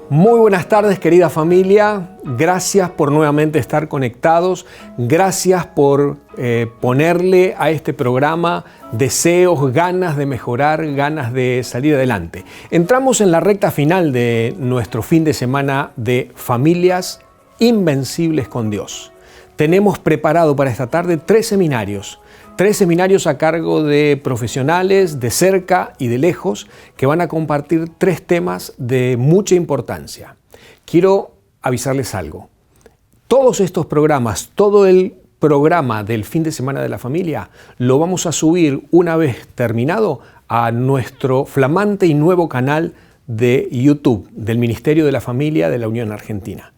Muy buenas tardes, querida familia. Gracias por nuevamente estar conectados. Gracias por ponerle a este programa deseos, ganas de mejorar, ganas de salir adelante. Entramos en la recta final de nuestro fin de semana de Familias Invencibles con Dios. Tenemos preparado para esta tarde tres seminarios a cargo de profesionales de cerca y de lejos que van a compartir tres temas de mucha importancia. Quiero avisarles algo. Todos estos programas, todo el programa del fin de semana de la familia, lo vamos a subir una vez terminado a nuestro flamante y nuevo canal de YouTube del Ministerio de la Familia de la Unión Argentina.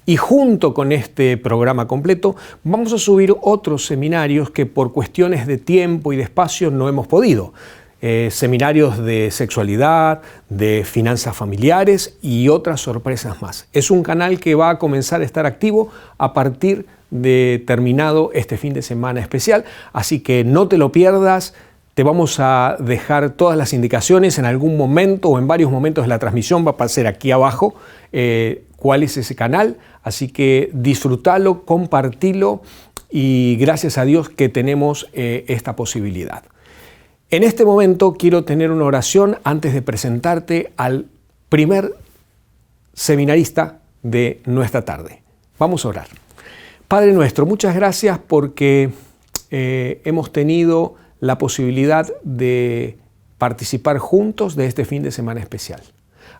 Y junto con este programa completo vamos a subir otros seminarios que por cuestiones de tiempo y de espacio no hemos podido. Seminarios de sexualidad, de finanzas familiares y otras sorpresas más. Es un canal que va a comenzar a estar activo a partir de terminado este fin de semana especial, así que no te lo pierdas. Te vamos a dejar todas las indicaciones en algún momento o en varios momentos de la transmisión. Va a aparecer aquí abajo cuál es ese canal. Así que disfrútalo, compartilo y gracias a Dios que tenemos esta posibilidad. En este momento quiero tener una oración antes de presentarte al primer seminarista de nuestra tarde. Vamos a orar. Padre nuestro, muchas gracias porque hemos tenido la posibilidad de participar juntos de este fin de semana especial.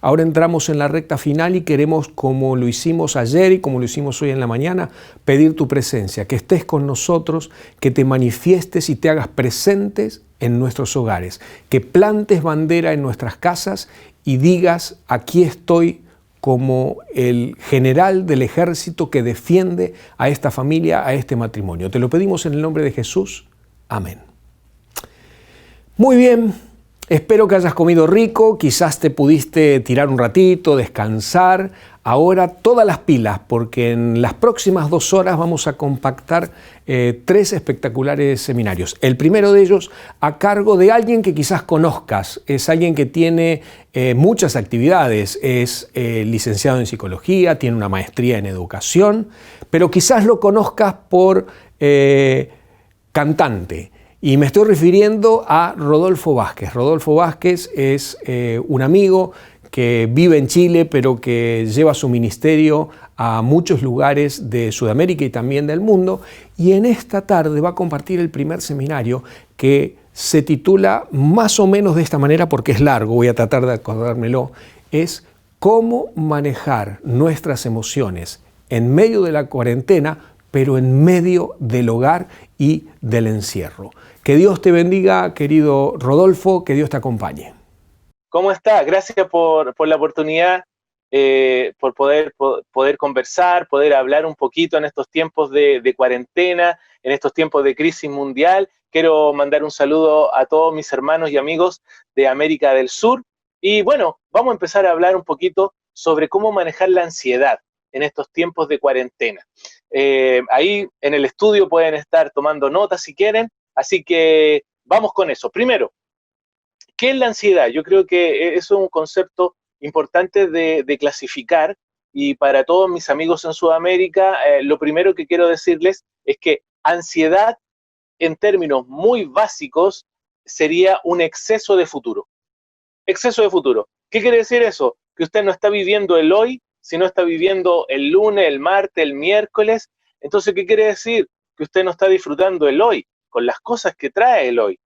Ahora entramos en la recta final y queremos, como lo hicimos ayer y como lo hicimos hoy en la mañana, pedir tu presencia, que estés con nosotros, que te manifiestes y te hagas presentes en nuestros hogares, que plantes bandera en nuestras casas y digas, aquí estoy como el general del ejército que defiende a esta familia, a este matrimonio. Te lo pedimos en el nombre de Jesús. Amén. Muy bien. Espero que hayas comido rico, quizás te pudiste tirar un ratito, descansar. Ahora todas las pilas, porque en las próximas 2 horas vamos a compactar 3 espectaculares seminarios. El primero de ellos a cargo de alguien que quizás conozcas. Es alguien que tiene muchas actividades, es licenciado en psicología, tiene una maestría en educación, pero quizás lo conozcas por cantante. Y me estoy refiriendo a Rodolfo Vázquez. Rodolfo Vázquez es un amigo que vive en Chile, pero que lleva su ministerio a muchos lugares de Sudamérica y también del mundo. Y en esta tarde va a compartir el primer seminario que se titula más o menos de esta manera, porque es largo, voy a tratar de acordármelo, es cómo manejar nuestras emociones en medio de la cuarentena, pero en medio del hogar y del encierro. Que Dios te bendiga, querido Rodolfo, que Dios te acompañe. ¿Cómo está? Gracias por la oportunidad, por poder conversar, poder hablar un poquito en estos tiempos de cuarentena, en estos tiempos de crisis mundial. Quiero mandar un saludo a todos mis hermanos y amigos de América del Sur. Y bueno, vamos a empezar a hablar un poquito sobre cómo manejar la ansiedad en estos tiempos de cuarentena. Ahí en el estudio pueden estar tomando notas si quieren. Así que vamos con eso. Primero, ¿qué es la ansiedad? Yo creo que eso es un concepto importante de clasificar y para todos mis amigos en Sudamérica, lo primero que quiero decirles es que ansiedad, en términos muy básicos, sería un exceso de futuro. Exceso de futuro. ¿Qué quiere decir eso? Que usted no está viviendo el hoy, sino está viviendo el lunes, el martes, el miércoles. Entonces, ¿qué quiere decir? Que usted no está disfrutando el hoy, con las cosas que trae el hoy.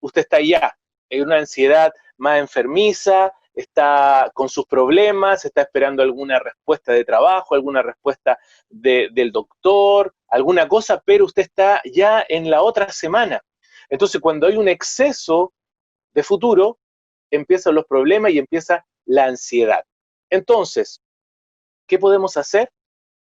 Usted está ya en una ansiedad más enfermiza, está con sus problemas, está esperando alguna respuesta de trabajo, alguna respuesta del doctor, alguna cosa, pero usted está ya en la otra semana. Entonces, cuando hay un exceso de futuro, empiezan los problemas y empieza la ansiedad. Entonces, ¿qué podemos hacer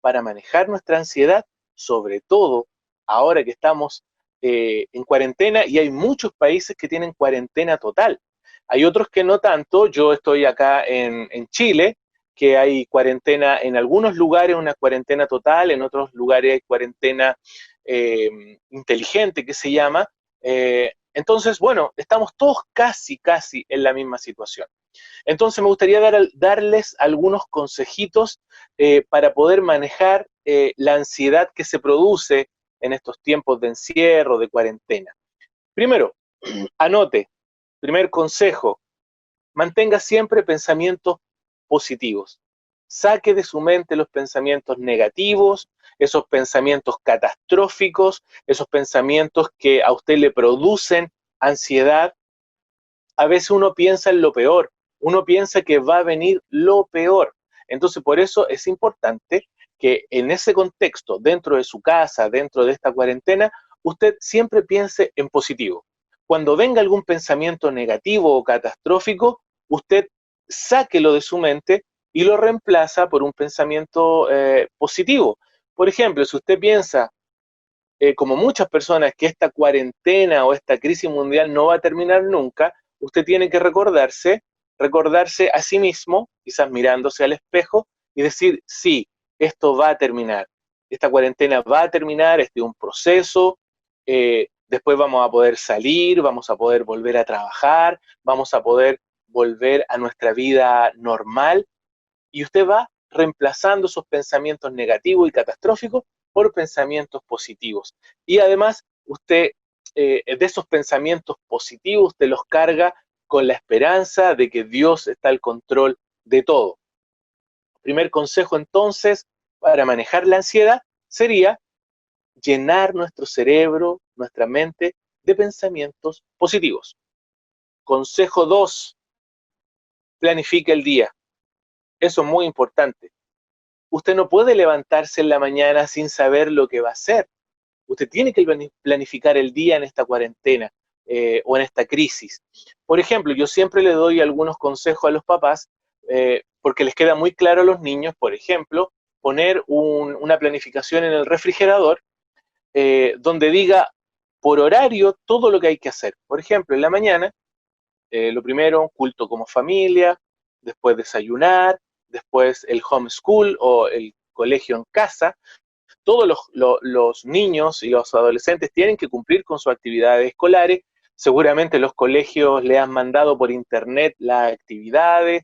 para manejar nuestra ansiedad? Sobre todo ahora que estamos en cuarentena y hay muchos países que tienen cuarentena total. Hay otros que no tanto. Yo estoy acá en Chile, que hay cuarentena en algunos lugares, una cuarentena total, en otros lugares hay cuarentena inteligente, que se llama. Entonces, bueno, estamos todos casi en la misma situación. Entonces me gustaría darles algunos consejitos para poder manejar la ansiedad que se produce en estos tiempos de encierro, de cuarentena. Primero, anote, primer consejo, mantenga siempre pensamientos positivos. Saque de su mente los pensamientos negativos, esos pensamientos catastróficos, esos pensamientos que a usted le producen ansiedad. A veces uno piensa en lo peor, uno piensa que va a venir lo peor. Entonces, por eso es importante que en ese contexto, dentro de su casa, dentro de esta cuarentena, usted siempre piense en positivo. Cuando venga algún pensamiento negativo o catastrófico, usted sáquelo de su mente y lo reemplaza por un pensamiento positivo. Por ejemplo, si usted piensa, como muchas personas, que esta cuarentena o esta crisis mundial no va a terminar nunca, usted tiene que recordarse a sí mismo, quizás mirándose al espejo, y decir, sí, esto va a terminar, esta cuarentena va a terminar, este es un proceso, después vamos a poder salir, vamos a poder volver a trabajar, vamos a poder volver a nuestra vida normal, y usted va reemplazando esos pensamientos negativos y catastróficos por pensamientos positivos. Y además, usted, de esos pensamientos positivos, usted los carga con la esperanza de que Dios está al control de todo. Primer consejo entonces para manejar la ansiedad sería llenar nuestro cerebro, nuestra mente, de pensamientos positivos. Consejo 2, planifique el día. Eso es muy importante. Usted no puede levantarse en la mañana sin saber lo que va a hacer. Usted tiene que planificar el día en esta cuarentena o en esta crisis. Por ejemplo, yo siempre le doy algunos consejos a los papás porque les queda muy claro a los niños, por ejemplo, poner una planificación en el refrigerador donde diga por horario todo lo que hay que hacer. Por ejemplo, en la mañana, lo primero, culto como familia, después desayunar, después el homeschool o el colegio en casa. Todos los niños y los adolescentes tienen que cumplir con sus actividades escolares. Seguramente los colegios le han mandado por internet las actividades.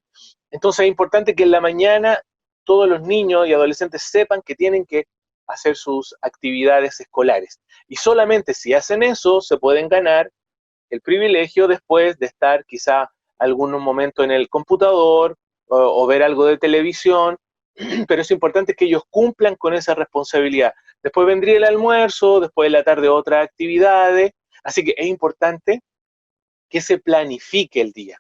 Entonces es importante que en la mañana todos los niños y adolescentes sepan que tienen que hacer sus actividades escolares. Y solamente si hacen eso, se pueden ganar el privilegio después de estar quizá algún momento en el computador o ver algo de televisión, pero es importante que ellos cumplan con esa responsabilidad. Después vendría el almuerzo, después de la tarde otras actividades, así que es importante que se planifique el día,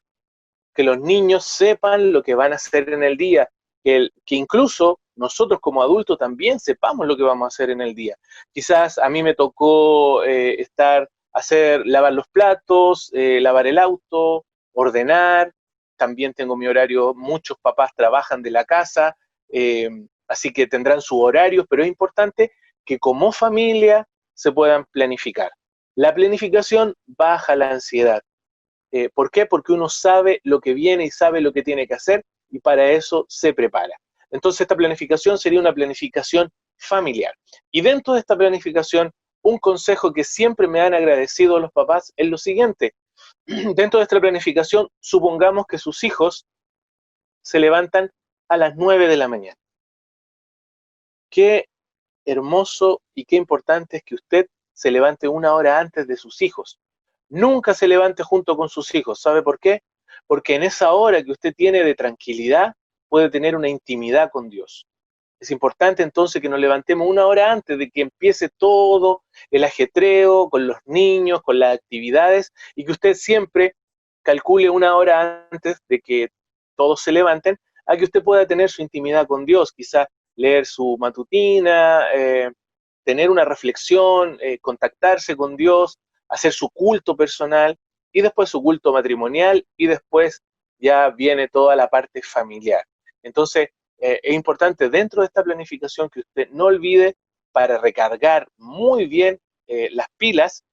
que los niños sepan lo que van a hacer en el día, que incluso nosotros como adultos también sepamos lo que vamos a hacer en el día. Quizás a mí me tocó lavar los platos, lavar el auto, ordenar, también tengo mi horario, muchos papás trabajan de la casa, así que tendrán sus horarios, pero es importante que como familia se puedan planificar. La planificación baja la ansiedad. ¿Por qué? Porque uno sabe lo que viene y sabe lo que tiene que hacer y para eso se prepara. Entonces esta planificación sería una planificación familiar. Y dentro de esta planificación, un consejo que siempre me han agradecido los papás es lo siguiente. Dentro de esta planificación, supongamos que sus hijos se levantan a las 9 de la mañana. Qué hermoso y qué importante es que usted se levante una hora antes de sus hijos. Nunca se levante junto con sus hijos. ¿Sabe por qué? Porque en esa hora que usted tiene de tranquilidad, puede tener una intimidad con Dios. Es importante entonces que nos levantemos una hora antes de que empiece todo el ajetreo con los niños, con las actividades, y que usted siempre calcule una hora antes de que todos se levanten, a que usted pueda tener su intimidad con Dios, quizás leer su matutina, tener una reflexión, contactarse con Dios, hacer su culto personal y después su culto matrimonial y después ya viene toda la parte familiar. Entonces, es importante dentro de esta planificación que usted no olvide para recargar muy bien las pilas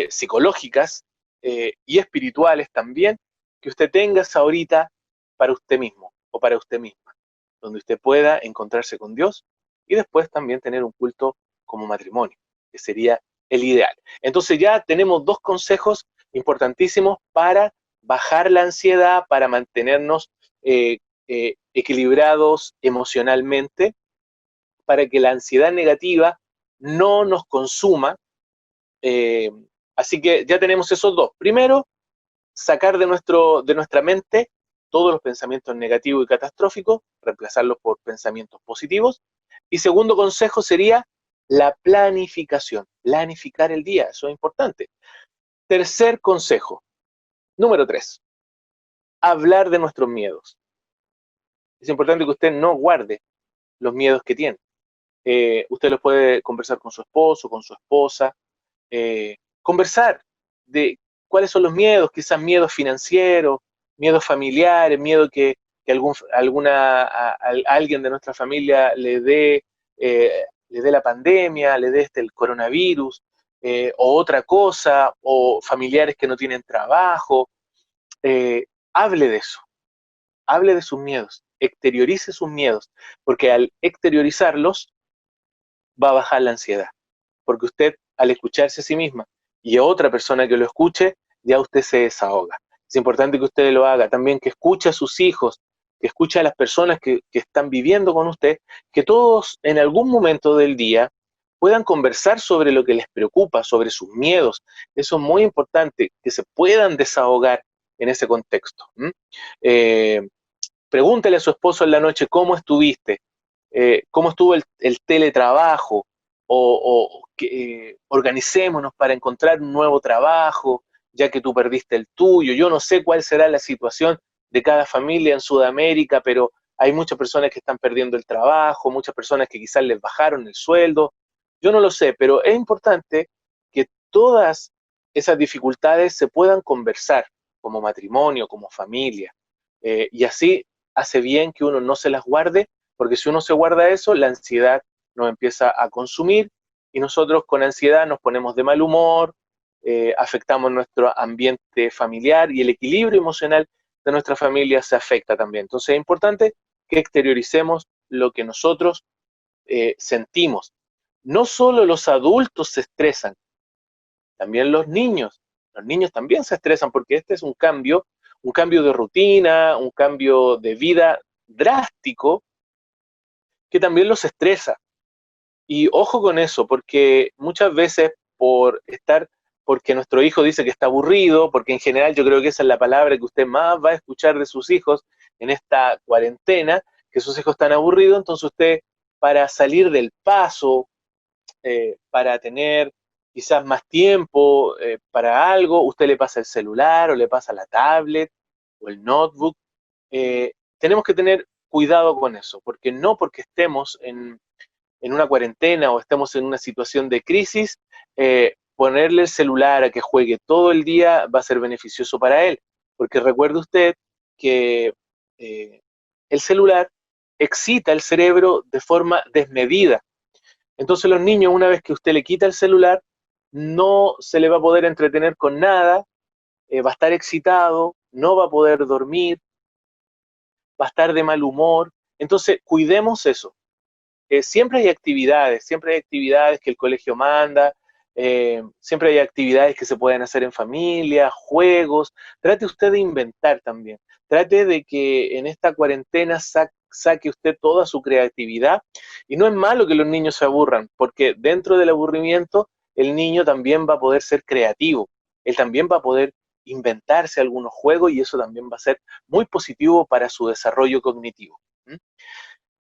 psicológicas y espirituales también, que usted tenga esa horita para usted mismo o para usted misma, donde usted pueda encontrarse con Dios y después también tener un culto como matrimonio, que sería el ideal. Entonces ya tenemos dos consejos importantísimos para bajar la ansiedad, para mantenernos equilibrados emocionalmente, para que la ansiedad negativa no nos consuma. Eh, Así que ya tenemos esos dos. Primero, sacar de nuestra mente todos los pensamientos negativos y catastróficos, reemplazarlos por pensamientos positivos. Y segundo consejo sería la planificación, planificar el día, eso es importante. Tercer consejo, número 3, hablar de nuestros miedos. Es importante que usted no guarde los miedos que tiene. Usted los puede conversar con su esposo, con su esposa, conversar de cuáles son los miedos, quizás miedos financieros, miedos familiares, miedo que alguien de nuestra familia le dé la pandemia, le dé el coronavirus, o otra cosa, o familiares que no tienen trabajo. eh, Hable de eso, hable de sus miedos, exteriorice sus miedos, porque al exteriorizarlos va a bajar la ansiedad, porque usted al escucharse a sí misma y a otra persona que lo escuche, ya usted se desahoga. Es importante que usted lo haga también, que escuche a sus hijos, que escuche a las personas que están viviendo con usted, que todos en algún momento del día puedan conversar sobre lo que les preocupa, sobre sus miedos. Eso es muy importante, que se puedan desahogar en ese contexto. Eh, Pregúntele a su esposo en la noche cómo estuviste, cómo estuvo el teletrabajo, o que organicémonos para encontrar un nuevo trabajo, ya que tú perdiste el tuyo. Yo no sé cuál será la situación de cada familia en Sudamérica, pero hay muchas personas que están perdiendo el trabajo, muchas personas que quizás les bajaron el sueldo. Yo no lo sé, pero es importante que todas esas dificultades se puedan conversar como matrimonio, como familia, y así hace bien que uno no se las guarde, porque si uno se guarda eso, la ansiedad nos empieza a consumir y nosotros con ansiedad nos ponemos de mal humor, afectamos nuestro ambiente familiar y el equilibrio emocional de nuestra familia se afecta también. Entonces es importante que exterioricemos lo que nosotros sentimos. No solo los adultos se estresan, también los niños. Los niños también se estresan porque este es un cambio de rutina, un cambio de vida drástico que también los estresa. Y ojo con eso, porque muchas veces porque nuestro hijo dice que está aburrido, porque en general yo creo que esa es la palabra que usted más va a escuchar de sus hijos en esta cuarentena, que sus hijos están aburridos, entonces usted, para salir del paso, para tener quizás más tiempo para algo, usted le pasa el celular o le pasa la tablet o el notebook. Tenemos que tener cuidado con eso, porque no porque estemos en una cuarentena o estemos en una situación de crisis, ponerle el celular a que juegue todo el día va a ser beneficioso para él, porque recuerde usted que el celular excita el cerebro de forma desmedida. Entonces los niños, una vez que usted le quita el celular, no se le va a poder entretener con nada, va a estar excitado, no va a poder dormir, va a estar de mal humor. Entonces, cuidemos eso. Siempre hay actividades que el colegio manda, siempre hay actividades que se pueden hacer en familia, juegos. Trate usted de inventar también. Trate de que en esta cuarentena saque usted toda su creatividad. Y no es malo que los niños se aburran, porque dentro del aburrimiento el niño también va a poder ser creativo. Él también va a poder inventarse algunos juegos y eso también va a ser muy positivo para su desarrollo cognitivo. ¿Mm?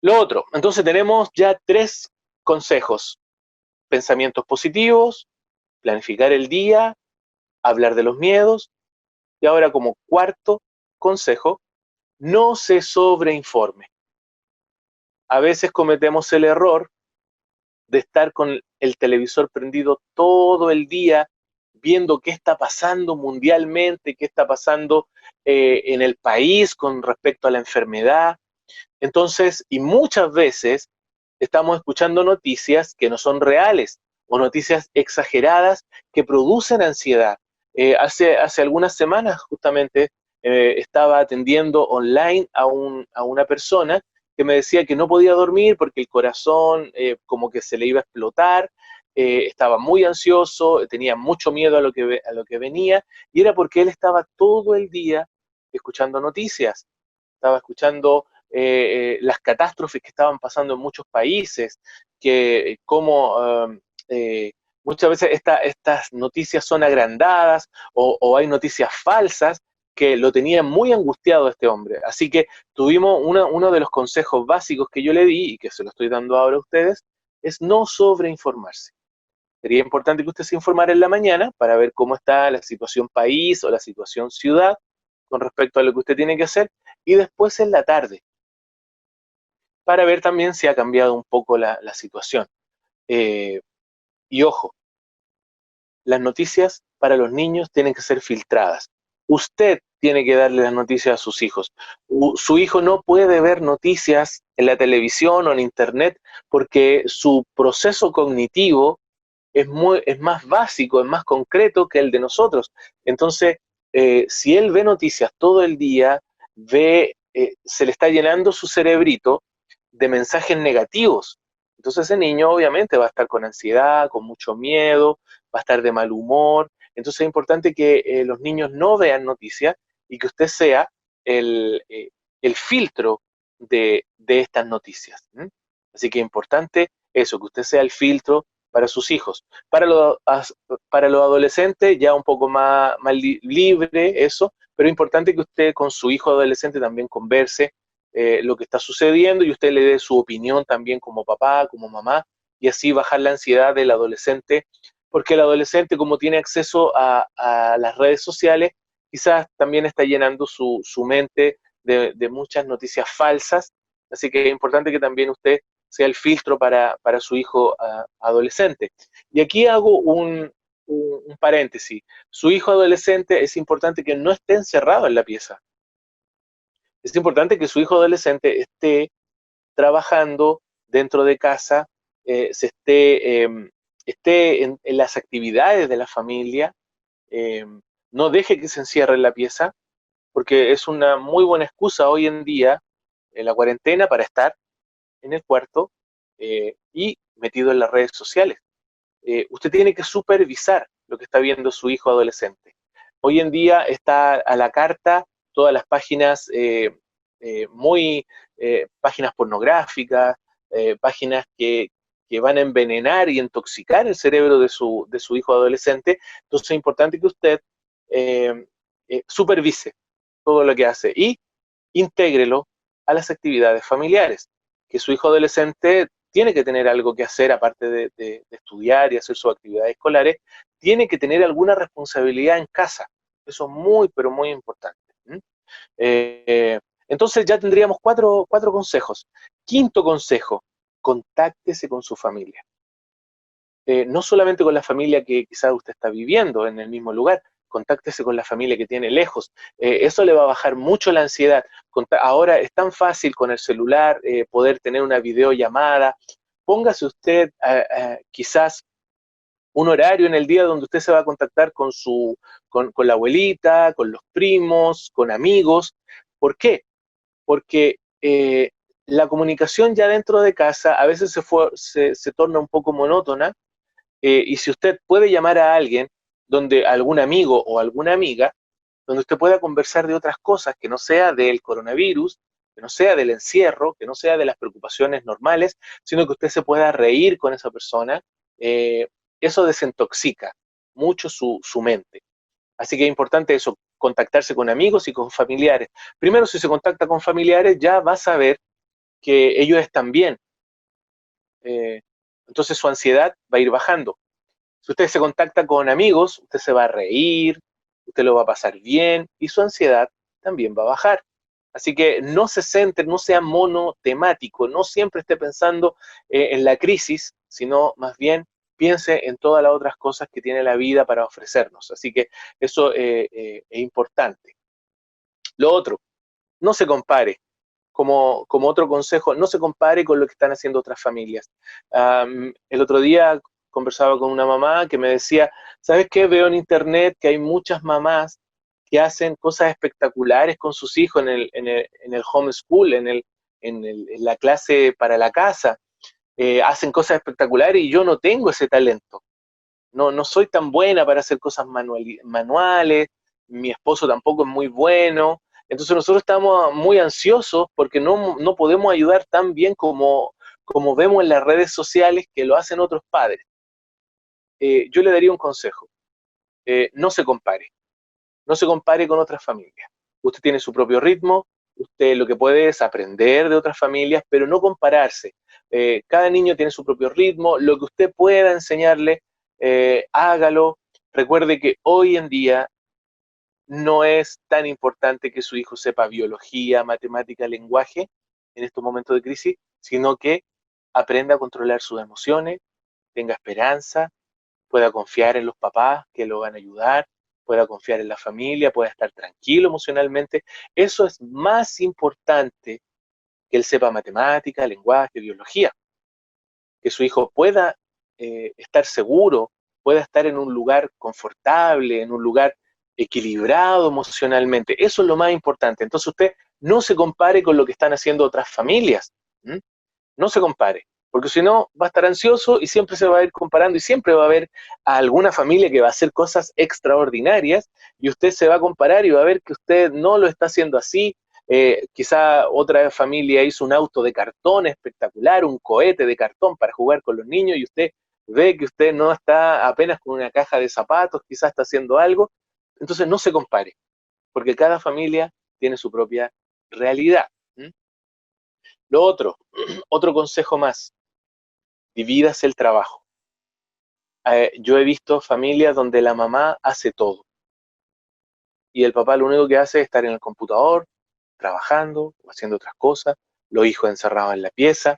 Lo otro, entonces tenemos ya 3 consejos: pensamientos positivos, planificar el día, hablar de los miedos, y ahora como cuarto consejo, no se sobreinforme. A veces cometemos el error de estar con el televisor prendido todo el día, viendo qué está pasando mundialmente, qué está pasando en el país con respecto a la enfermedad. Entonces, y muchas veces estamos escuchando noticias que no son reales o noticias exageradas que producen ansiedad. Hace algunas semanas justamente estaba atendiendo online a una persona que me decía que no podía dormir porque el corazón como que se le iba a explotar, estaba muy ansioso, tenía mucho miedo a lo que venía, y era porque él estaba todo el día escuchando noticias, estaba escuchando las catástrofes que estaban pasando en muchos países, que como muchas veces estas noticias son agrandadas o hay noticias falsas que lo tenían muy angustiado a este hombre. Así que tuvimos uno de los consejos básicos que yo le di y que se lo estoy dando ahora a ustedes, es no sobreinformarse. Sería importante que usted se informara en la mañana para ver cómo está la situación país o la situación ciudad con respecto a lo que usted tiene que hacer, y después en la tarde, para ver también si ha cambiado un poco la situación. Eh, y ojo, las noticias para los niños tienen que ser filtradas. Usted tiene que darle las noticias a sus hijos. Su hijo no puede ver noticias en la televisión o en internet porque su proceso cognitivo es más básico, es más concreto que el de nosotros. Entonces, si él ve noticias todo el día, se le está llenando su cerebrito de mensajes negativos. Entonces ese niño obviamente va a estar con ansiedad, con mucho miedo, va a estar de mal humor. Entonces es importante que los niños no vean noticias y que usted sea el filtro de estas noticias. ¿Mm? Así que es importante eso, que usted sea el filtro para sus hijos. Para los adolescentes ya un poco más libre eso, pero es importante que usted con su hijo adolescente también converse lo que está sucediendo y usted le dé su opinión también como papá, como mamá, y así bajar la ansiedad del adolescente, porque el adolescente como tiene acceso a las redes sociales, quizás también está llenando su mente de muchas noticias falsas, así que es importante que también usted sea el filtro para su hijo adolescente. Y aquí hago un paréntesis. Su hijo adolescente es importante que no esté encerrado en la pieza. Es importante que su hijo adolescente esté trabajando dentro de casa, esté en las actividades de la familia, eh, no deje que se encierre en la pieza, porque es una muy buena excusa hoy en día, en la cuarentena, para estar en el cuarto y metido en las redes sociales. Usted tiene que supervisar lo que está viendo su hijo adolescente. Hoy en día está a la carta todas las páginas páginas pornográficas, páginas que van a envenenar y intoxicar el cerebro de su hijo adolescente. Entonces es importante que usted eh, supervise todo lo que hace y intégrelo a las actividades familiares, que su hijo adolescente tiene que tener algo que hacer, aparte de estudiar y hacer sus actividades escolares, tiene que tener alguna responsabilidad en casa. Eso es muy, pero muy importante. Eh, entonces ya tendríamos cuatro consejos. Quinto consejo, contáctese con su familia. No solamente con la familia que quizás usted está viviendo en el mismo lugar, contáctese con la familia que tiene lejos. Eso le va a bajar mucho la ansiedad. Ahora es tan fácil con el celular poder tener una videollamada. Póngase usted quizás un horario en el día donde usted se va a contactar con la abuelita, con los primos, con amigos. ¿Por qué? Porque la comunicación ya dentro de casa a veces se torna un poco monótona, y si usted puede llamar a alguien, a algún amigo o alguna amiga, donde usted pueda conversar de otras cosas, que no sea del coronavirus, que no sea del encierro, que no sea de las preocupaciones normales, sino que usted se pueda reír con esa persona, eh, eso desintoxica mucho su mente. Así que es importante eso, contactarse con amigos y con familiares. Primero, si se contacta con familiares, ya va a saber que ellos están bien. Eh, entonces su ansiedad va a ir bajando. Si usted se contacta con amigos, usted se va a reír, usted lo va a pasar bien y su ansiedad también va a bajar. Así que no se centre, no sea monotemático, no siempre esté pensando en la crisis, sino más bien piense en todas las otras cosas que tiene la vida para ofrecernos. Así que eso es importante. Lo otro, no se compare. Como otro consejo, no se compare con lo que están haciendo otras familias. El otro día conversaba con una mamá que me decía, ¿sabes qué? Veo en internet que hay muchas mamás que hacen cosas espectaculares con sus hijos en el homeschool, en la clase para la casa. hacen cosas espectaculares y yo no tengo ese talento. No soy tan buena para hacer cosas manuales, mi esposo tampoco es muy bueno. Entonces nosotros estamos muy ansiosos porque no podemos ayudar tan bien como vemos en las redes sociales que lo hacen otros padres. Yo le daría un consejo. No se compare. No se compare con otras familias. Usted tiene su propio ritmo, usted lo que puede es aprender de otras familias, pero no compararse. Cada niño tiene su propio ritmo, lo que usted pueda enseñarle, hágalo. Recuerde que hoy en día no es tan importante que su hijo sepa biología, matemática, lenguaje en estos momentos de crisis, sino que aprenda a controlar sus emociones, tenga esperanza, pueda confiar en los papás que lo van a ayudar, pueda confiar en la familia, pueda estar tranquilo emocionalmente. Eso es más importante que él sepa matemática, lenguaje, biología. Que su hijo pueda estar seguro, pueda estar en un lugar confortable, en un lugar equilibrado emocionalmente. Eso es lo más importante. Entonces usted no se compare con lo que están haciendo otras familias. ¿Mm? No se compare, porque si no va a estar ansioso y siempre se va a ir comparando y siempre va a haber a alguna familia que va a hacer cosas extraordinarias y usted se va a comparar y va a ver que usted no lo está haciendo así. Quizá otra familia hizo un auto de cartón espectacular, un cohete de cartón para jugar con los niños y usted ve que usted no está apenas con una caja de zapatos, quizás está haciendo algo. Entonces no se compare, porque cada familia tiene su propia realidad. ¿Mm? Lo otro, otro consejo más, divídase el trabajo. Yo he visto familias donde la mamá hace todo y el papá lo único que hace es estar en el computador, trabajando o haciendo otras cosas, los hijos encerrados en la pieza.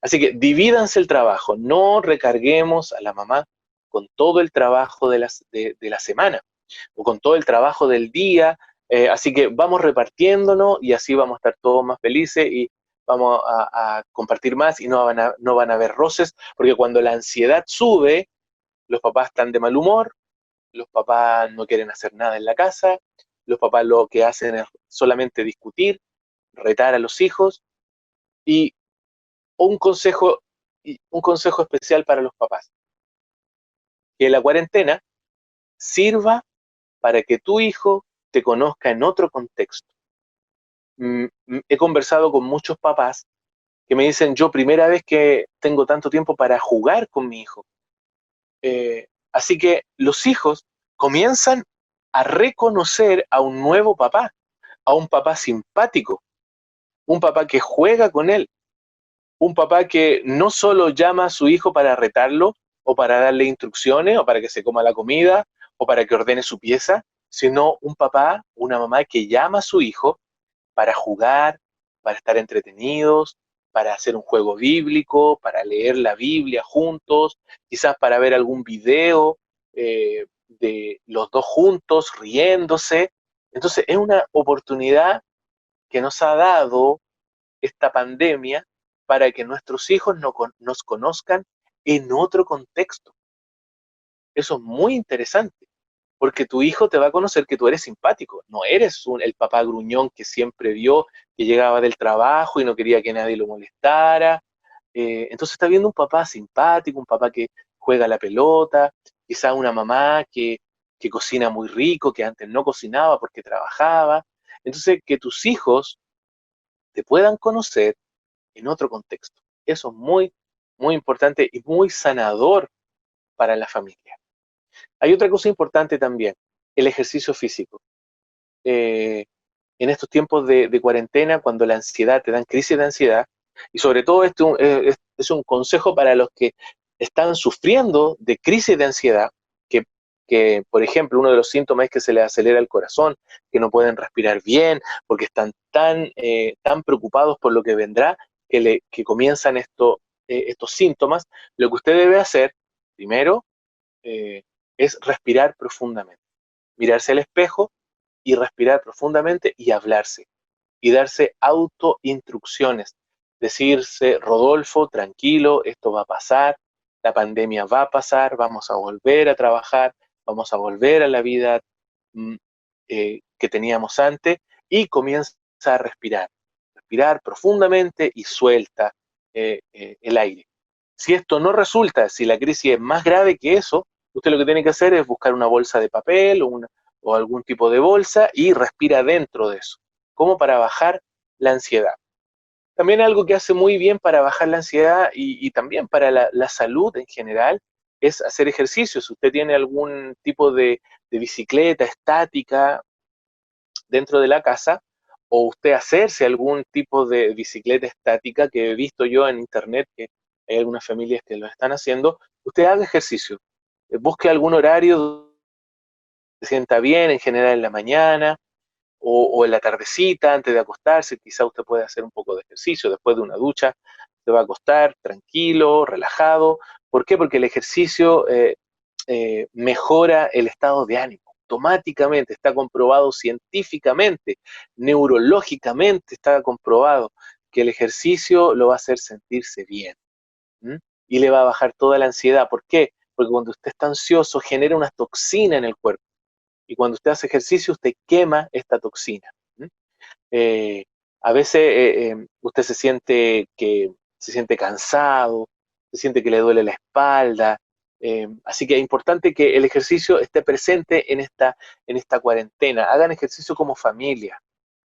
Así que divídanse el trabajo, no recarguemos a la mamá con todo el trabajo de la semana o con todo el trabajo del día. Así que vamos repartiéndonos y así vamos a estar todos más felices y vamos a compartir más y no van a haber roces, porque cuando la ansiedad sube, los papás están de mal humor, los papás no quieren hacer nada en la casa, los papás lo que hacen es solamente discutir, retar a los hijos y un consejo, un consejo especial para los papás, que la cuarentena sirva para que tu hijo te conozca en otro contexto. He conversado con muchos papás que me dicen, yo primera vez que tengo tanto tiempo para jugar con mi hijo. Así que los hijos comienzan a reconocer a un nuevo papá, a un papá simpático, un papá que juega con él, un papá que no solo llama a su hijo para retarlo o para darle instrucciones o para que se coma la comida o para que ordene su pieza, sino un papá, una mamá que llama a su hijo para jugar, para estar entretenidos, para hacer un juego bíblico, para leer la Biblia juntos, quizás para ver algún video de los dos juntos riéndose. Entonces es una oportunidad que nos ha dado esta pandemia para que nuestros hijos nos conozcan en otro contexto. Eso es muy interesante, porque tu hijo te va a conocer que tú eres simpático, no eres el papá gruñón que siempre vio, que llegaba del trabajo y no quería que nadie lo molestara. Entonces está viendo un papá simpático, un papá que juega la pelota, quizá una mamá que cocina muy rico, que antes no cocinaba porque trabajaba. Entonces, que tus hijos te puedan conocer en otro contexto. Eso es muy, muy importante y muy sanador para la familia. Hay otra cosa importante también, el ejercicio físico. Eh, en estos tiempos de cuarentena, cuando la ansiedad, te dan crisis de ansiedad, y sobre todo esto es un consejo para los que están sufriendo de crisis de ansiedad, que, por ejemplo, uno de los síntomas es que se les acelera el corazón, que no pueden respirar bien, porque están tan preocupados por lo que vendrá, que comienzan estos síntomas. Lo que usted debe hacer, primero, eh, es respirar profundamente, mirarse al espejo y respirar profundamente y hablarse y darse autoinstrucciones, decirse, Rodolfo, tranquilo, esto va a pasar, la pandemia va a pasar, vamos a volver a trabajar, vamos a volver a la vida mm, que teníamos antes y comienza a respirar profundamente y suelta el aire. Si esto no resulta, si la crisis es más grave que eso, usted lo que tiene que hacer es buscar una bolsa de papel o algún tipo de bolsa y respira dentro de eso, como para bajar la ansiedad. También algo que hace muy bien para bajar la ansiedad y también para la salud en general es hacer ejercicio. Si usted tiene algún tipo de bicicleta estática dentro de la casa, o usted hacerse algún tipo de bicicleta estática que he visto yo en internet, que hay algunas familias que lo están haciendo, usted haga ejercicio. Busque algún horario donde se sienta bien, en general en la mañana, o en la tardecita, antes de acostarse, quizá usted puede hacer un poco de ejercicio, después de una ducha, se va a acostar tranquilo, relajado. ¿Por qué? Porque el ejercicio mejora el estado de ánimo. Automáticamente está comprobado científicamente, neurológicamente está comprobado que el ejercicio lo va a hacer sentirse bien. ¿M? Y le va a bajar toda la ansiedad. ¿Por qué? Porque cuando usted está ansioso genera una toxina en el cuerpo. Y cuando usted hace ejercicio, usted quema esta toxina. ¿M? Eh, a veces usted se siente cansado, se siente que le duele la espalda, así que es importante que el ejercicio esté presente en esta cuarentena. Hagan ejercicio como familia.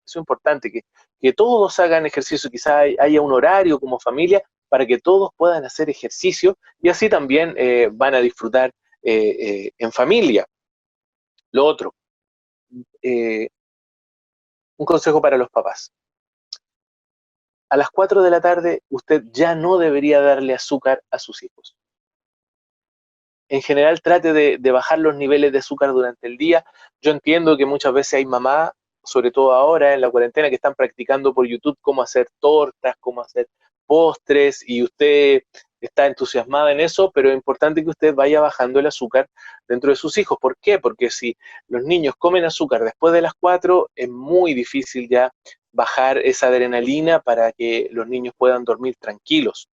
Eso es importante, que todos hagan ejercicio, quizás haya un horario como familia para que todos puedan hacer ejercicio y así también van a disfrutar en familia. Lo otro, eh, un consejo para los papás. A las 4 de la tarde usted ya no debería darle azúcar a sus hijos. En general trate de bajar los niveles de azúcar durante el día. Yo entiendo que muchas veces hay mamás, sobre todo ahora en la cuarentena, que están practicando por YouTube cómo hacer tortas, cómo hacer postres, y usted está entusiasmada en eso, pero es importante que usted vaya bajando el azúcar dentro de sus hijos. ¿Por qué? Porque si los niños comen azúcar después de las 4, es muy difícil ya bajar esa adrenalina para que los niños puedan dormir tranquilos.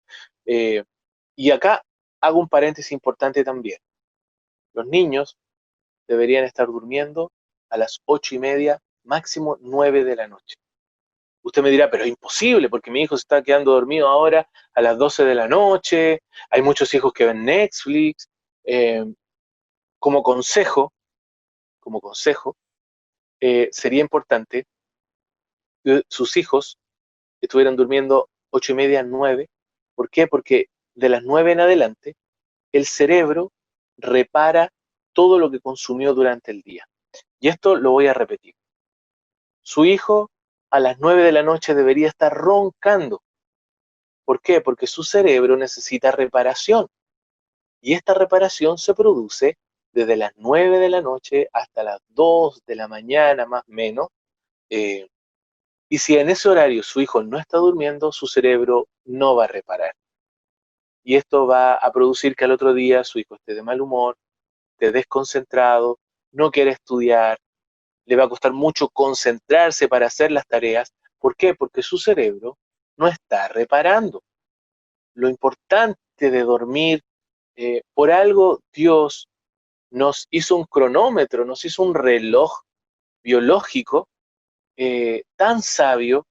Eh, y acá hago un paréntesis importante también. Los niños deberían estar durmiendo a las 8:30, máximo 9 de la noche. Usted me dirá, pero es imposible porque mi hijo se está quedando dormido ahora a las 12 de la noche, hay muchos hijos que ven Netflix. Eh, como consejo, como consejo, sería importante que sus hijos estuvieran durmiendo 8:30, 9. ¿Por qué? Porque de las 9 en adelante el cerebro repara todo lo que consumió durante el día. Y esto lo voy a repetir. Su hijo a las 9 de la noche debería estar roncando. ¿Por qué? Porque su cerebro necesita reparación. Y esta reparación se produce desde las 9 de la noche hasta las 2 de la mañana, más o menos. Eh, y si en ese horario su hijo no está durmiendo, su cerebro no va a reparar. Y esto va a producir que al otro día su hijo esté de mal humor, esté desconcentrado, no quiera estudiar, le va a costar mucho concentrarse para hacer las tareas. ¿Por qué? Porque su cerebro no está reparando. Lo importante de dormir, por algo Dios nos hizo un cronómetro, nos hizo un reloj biológico tan sabio,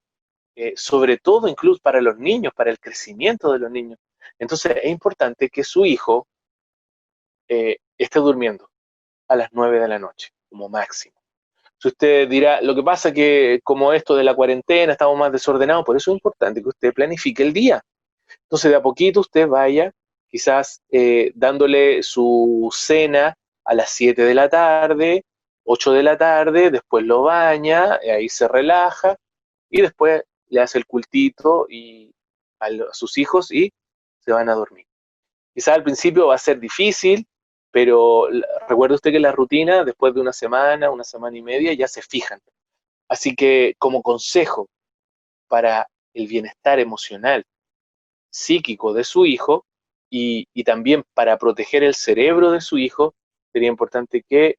sobre todo incluso para los niños, para el crecimiento de los niños. Entonces es importante que su hijo esté durmiendo a las 9 de la noche, como máximo. Si usted dirá, lo que pasa es que como esto de la cuarentena estamos más desordenados, por eso es importante que usted planifique el día. Entonces de a poquito usted vaya quizás dándole su cena a las 7 de la tarde, 8 de la tarde, después lo baña, ahí se relaja y después le hace el cultito a sus hijos y se van a dormir. Quizás al principio va a ser difícil, pero recuerde usted que la rutina, después de una semana y media, ya se fijan. Así que como consejo para el bienestar emocional, psíquico de su hijo y también para proteger el cerebro de su hijo, sería importante que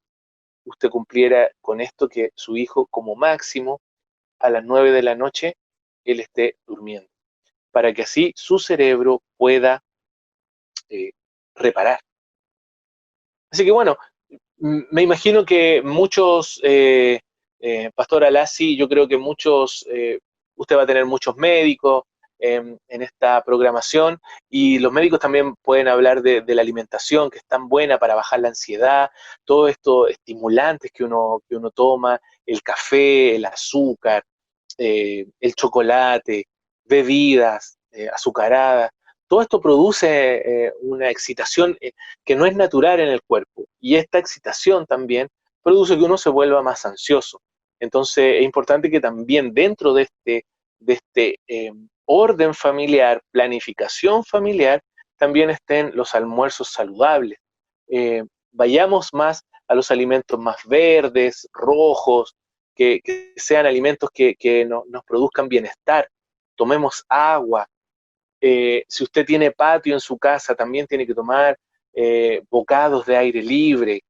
usted cumpliera con esto, que su hijo como máximo a las 9 de la noche, él esté durmiendo, para que así su cerebro pueda eh, reparar. Así que bueno, me imagino que muchos, Pastor Alassi, yo creo que muchos, usted va a tener muchos médicos, en esta programación, y los médicos también pueden hablar de la alimentación, que es tan buena para bajar la ansiedad, todos estos estimulantes que uno toma, el café, el azúcar, el chocolate, bebidas azucaradas. Todo esto produce una excitación que no es natural en el cuerpo, y esta excitación también produce que uno se vuelva más ansioso. Entonces es importante que también dentro de este orden familiar, planificación familiar, también estén los almuerzos saludables. Vayamos más a los alimentos más verdes, rojos, que sean alimentos que nos produzcan bienestar. Tomemos agua. Si usted tiene patio en su casa, también tiene que tomar bocados de aire libre.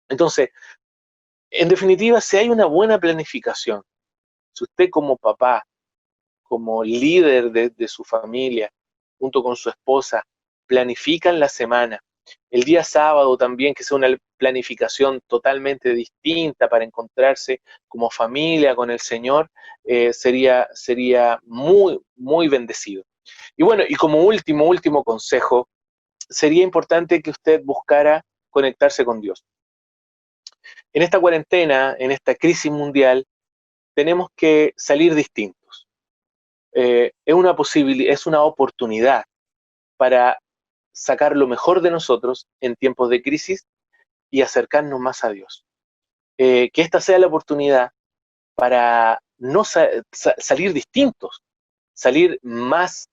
Entonces, en definitiva, si hay una buena planificación, si usted como papá, como líder de su familia, junto con su esposa, planifican la semana, el día sábado también, que sea una planificación totalmente distinta para encontrarse como familia con el Señor, sería muy, muy bendecido. Y bueno, y como último consejo, sería importante que usted buscara conectarse con Dios. En esta cuarentena, en esta crisis mundial, tenemos que salir distintos. Es una posibilidad, es una oportunidad para sacar lo mejor de nosotros en tiempos de crisis y acercarnos más a Dios. Que esta sea la oportunidad para no salir distintos, salir más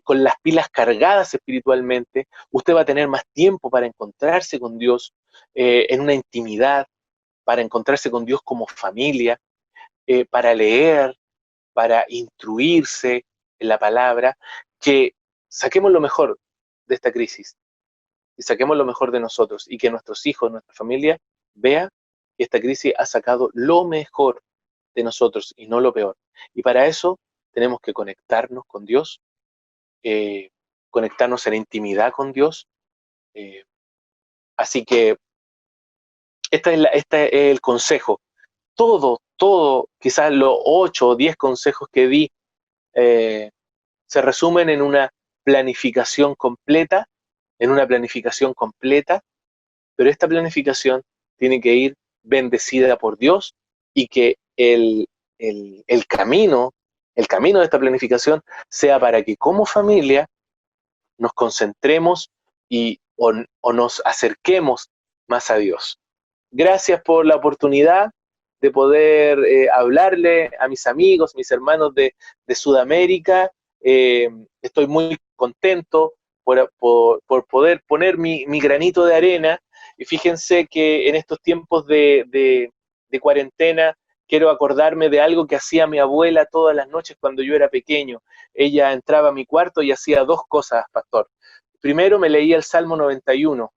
con las pilas cargadas espiritualmente. Usted va a tener más tiempo para encontrarse con Dios en una intimidad, para encontrarse con Dios como familia, para leer, para instruirse en la palabra, que saquemos lo mejor de esta crisis y saquemos lo mejor de nosotros, y que nuestros hijos, nuestra familia, vea que esta crisis ha sacado lo mejor de nosotros y no lo peor. Y para eso tenemos que conectarnos con Dios, eh, conectarnos en intimidad con Dios. eh, Así que este es el consejo. Todo, quizás los 8 o 10 consejos que di, eh, se resumen planificación completa, en una planificación completa, pero esta planificación tiene que ir bendecida por Dios, y que el camino, el camino de esta planificación sea para que como familia nos concentremos o nos acerquemos más a Dios. Gracias por la oportunidad de poder hablarle a mis amigos, mis hermanos de Sudamérica. Estoy muy contento por poder poner mi granito de arena. Y fíjense que en estos tiempos de cuarentena quiero acordarme de algo que hacía mi abuela todas las noches cuando yo era pequeño. Ella entraba a mi cuarto y hacía dos cosas, pastor. Primero me leía el Salmo 91,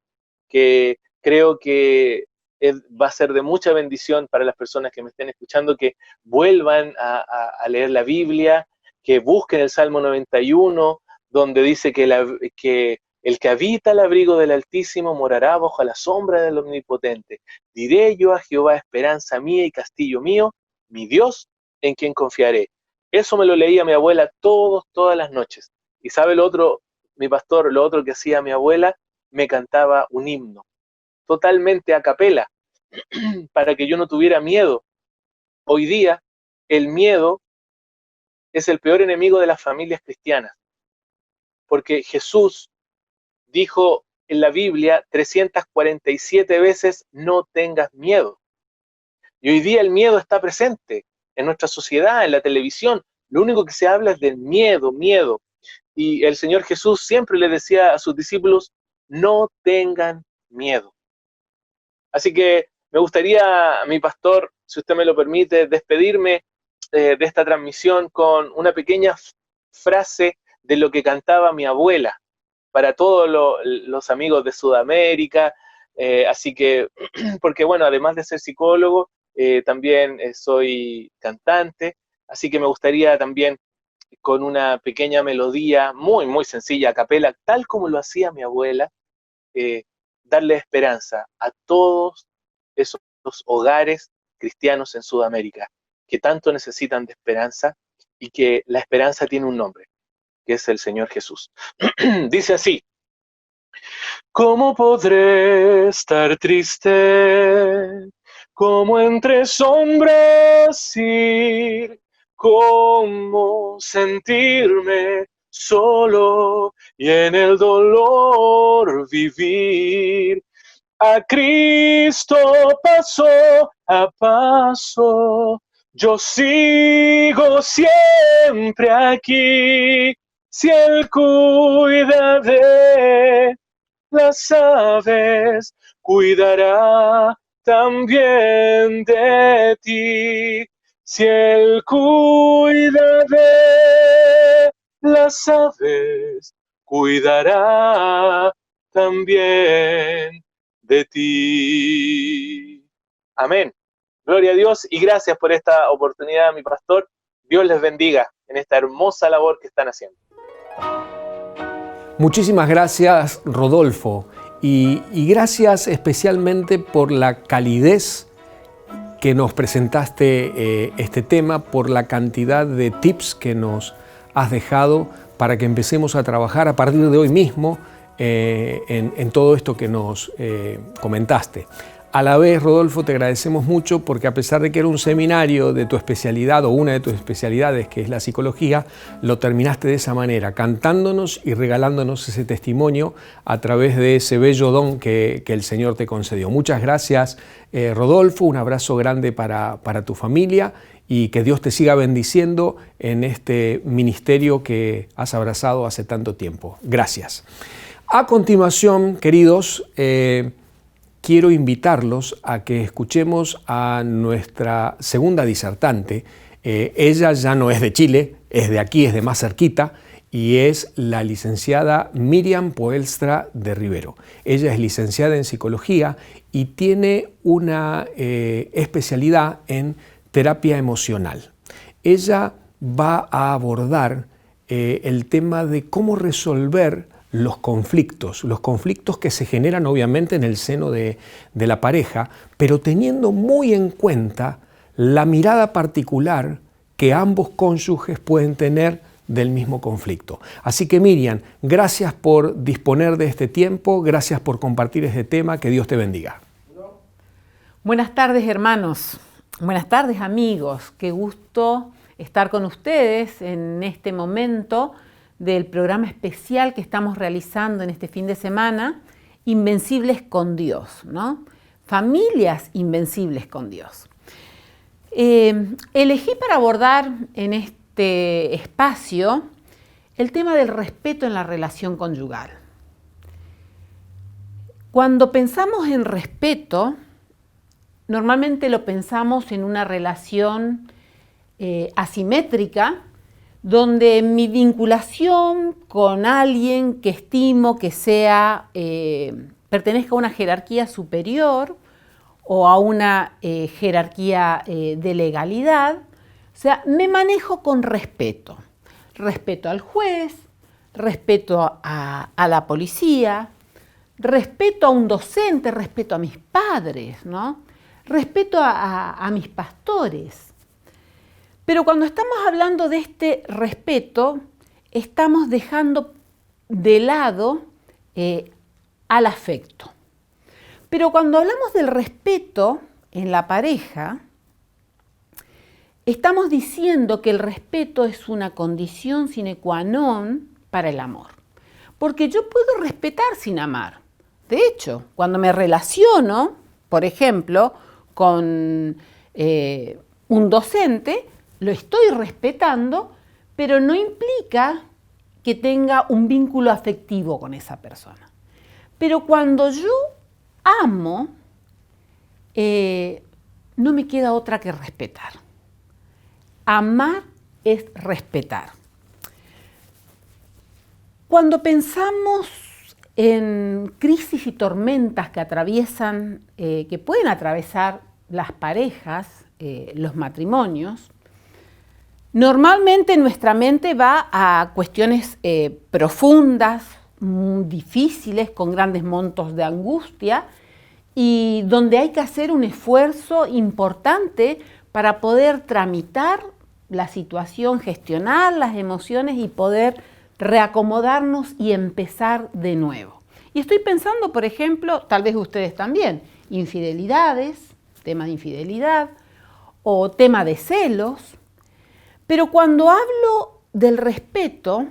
que creo que va a ser de mucha bendición para las personas que me estén escuchando, que vuelvan a leer la Biblia, que busquen el Salmo 91, donde dice que el que habita al abrigo del Altísimo morará bajo la sombra del Omnipotente. Diré yo a Jehová, esperanza mía y castillo mío, mi Dios, en quien confiaré. Eso me lo leía mi abuela todas las noches. Y sabe lo otro, mi pastor, lo otro que hacía mi abuela, me cantaba un himno, totalmente a capela, para que yo no tuviera miedo. Hoy día, el miedo es el peor enemigo de las familias cristianas, porque Jesús dijo en la Biblia 347 veces, no tengas miedo. Y hoy día el miedo está presente en nuestra sociedad, en la televisión. Lo único que se habla es del miedo, miedo. Y el Señor Jesús siempre le decía a sus discípulos, no tengan miedo. Así que me gustaría, mi pastor, si usted me lo permite, despedirme de esta transmisión con una pequeña frase de lo que cantaba mi abuela para todos los amigos de Sudamérica. Así que, porque bueno, además de ser psicólogo, también soy cantante, así que me gustaría también con una pequeña melodía muy, muy sencilla, a capela, tal como lo hacía mi abuela, eh, darle esperanza a todos esos hogares cristianos en Sudamérica que tanto necesitan de esperanza, y que la esperanza tiene un nombre, que es el Señor Jesús. Dice así: ¿cómo podré estar triste? ¿Cómo entre sombras ir? ¿Cómo sentirme solo y en el dolor vivir? A Cristo paso a paso, yo sigo siempre aquí. Si Él cuida de las aves, cuidará también de ti. Si Él cuida de las aves, cuidará también de ti. Amén. Gloria a Dios y gracias por esta oportunidad, mi pastor. Dios les bendiga en esta hermosa labor que están haciendo. Muchísimas gracias, Rodolfo, y gracias especialmente por la calidez que nos presentaste este tema, por la cantidad de tips que nos has dejado para que empecemos a trabajar a partir de hoy mismo en todo esto que nos comentaste. A la vez, Rodolfo, te agradecemos mucho porque a pesar de que era un seminario de tu especialidad o una de tus especialidades, que es la psicología, lo terminaste de esa manera, cantándonos y regalándonos ese testimonio a través de ese bello don que el Señor te concedió. Muchas gracias, Rodolfo, un abrazo grande para tu familia y que Dios te siga bendiciendo en este ministerio que has abrazado hace tanto tiempo. Gracias. A continuación, queridos, quiero invitarlos a que escuchemos a nuestra segunda disertante. Ella ya no es de Chile, es de aquí, es de más cerquita, y es la licenciada Miriam Poelstra de Rivero. Ella es licenciada en psicología y tiene una especialidad en terapia emocional. Ella va a abordar el tema de cómo resolver los conflictos que se generan obviamente en el seno de la pareja, pero teniendo muy en cuenta la mirada particular que ambos cónyuges pueden tener del mismo conflicto. Así que Miriam, gracias por disponer de este tiempo, gracias por compartir este tema, que Dios te bendiga. Buenas tardes, hermanos, buenas tardes, amigos, qué gusto estar con ustedes en este momento del programa especial que estamos realizando en este fin de semana, Invencibles con Dios, ¿no? Familias invencibles con Dios. Elegí para abordar en este espacio el tema del respeto en la relación conyugal. Cuando pensamos en respeto, normalmente lo pensamos en una relación asimétrica, donde mi vinculación con alguien que estimo que pertenezca a una jerarquía superior o a una jerarquía de legalidad, o sea, me manejo con respeto. Respeto al juez, respeto a la policía, respeto a un docente, respeto a mis padres, ¿no? Respeto a mis pastores. Pero cuando estamos hablando de este respeto, estamos dejando de lado al afecto. Pero cuando hablamos del respeto en la pareja, estamos diciendo que el respeto es una condición sine qua non para el amor. Porque yo puedo respetar sin amar. De hecho, cuando me relaciono, por ejemplo, con un docente, lo estoy respetando, pero no implica que tenga un vínculo afectivo con esa persona. Pero cuando yo amo, no me queda otra que respetar. Amar es respetar. Cuando pensamos en crisis y tormentas que atraviesan, que pueden atravesar las parejas, los matrimonios, normalmente nuestra mente va a cuestiones profundas, difíciles, con grandes montos de angustia y donde hay que hacer un esfuerzo importante para poder tramitar la situación, gestionar las emociones y poder reacomodarnos y empezar de nuevo. Y estoy pensando, por ejemplo, tal vez ustedes también, infidelidades, tema de infidelidad o tema de celos, pero cuando hablo del respeto,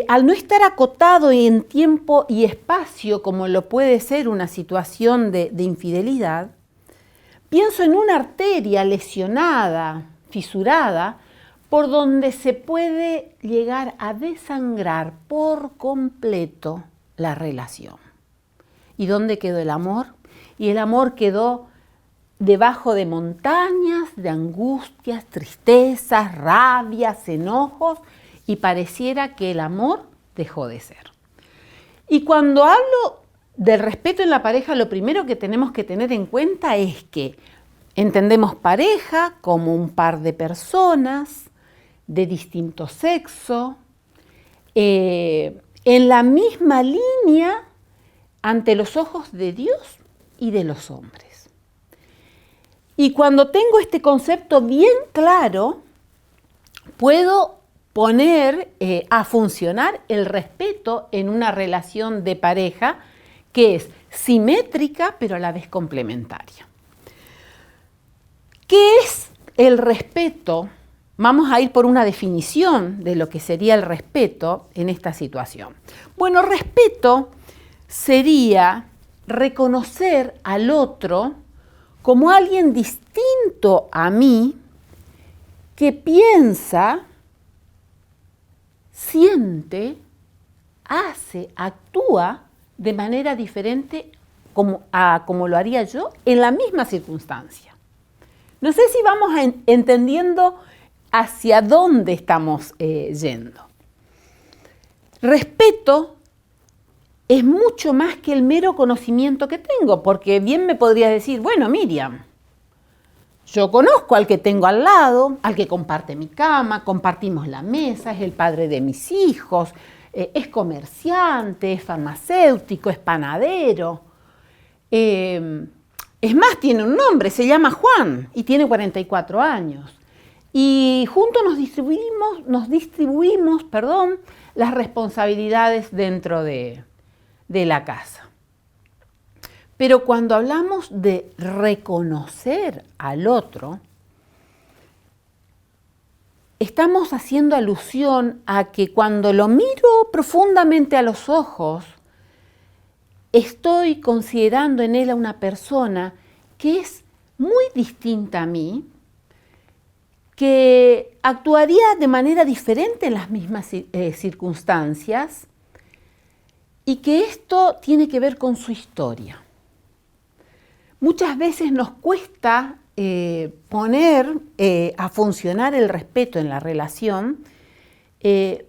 al no estar acotado en tiempo y espacio como lo puede ser una situación de infidelidad, pienso en una arteria lesionada, fisurada, por donde se puede llegar a desangrar por completo la relación. ¿Y dónde quedó el amor? Y el amor quedó debajo de montañas de angustias, tristezas, rabias, enojos, y pareciera que el amor dejó de ser. Y cuando hablo del respeto en la pareja, lo primero que tenemos que tener en cuenta es que entendemos pareja como un par de personas de distinto sexo, en la misma línea ante los ojos de Dios y de los hombres. Y cuando tengo este concepto bien claro, puedo poner a funcionar el respeto en una relación de pareja que es simétrica pero a la vez complementaria. ¿Qué es el respeto? Vamos a ir por una definición de lo que sería el respeto en esta situación. Bueno, respeto sería reconocer al otro como alguien distinto a mí que piensa, siente, hace, actúa de manera diferente como lo haría yo en la misma circunstancia. No sé si vamos entendiendo hacia dónde estamos yendo. Respeto es mucho más que el mero conocimiento que tengo, porque bien me podrías decir, bueno, Miriam, yo conozco al que tengo al lado, al que comparte mi cama, compartimos la mesa, es el padre de mis hijos, es comerciante, es farmacéutico, es panadero. Es más, tiene un nombre, se llama Juan y tiene 44 años. Y juntos nos distribuimos, las responsabilidades dentro de la casa. Pero cuando hablamos de reconocer al otro, estamos haciendo alusión a que cuando lo miro profundamente a los ojos, estoy considerando en él a una persona que es muy distinta a mí, que actuaría de manera diferente en las mismas circunstancias y que esto tiene que ver con su historia. Muchas veces nos cuesta poner a funcionar el respeto en la relación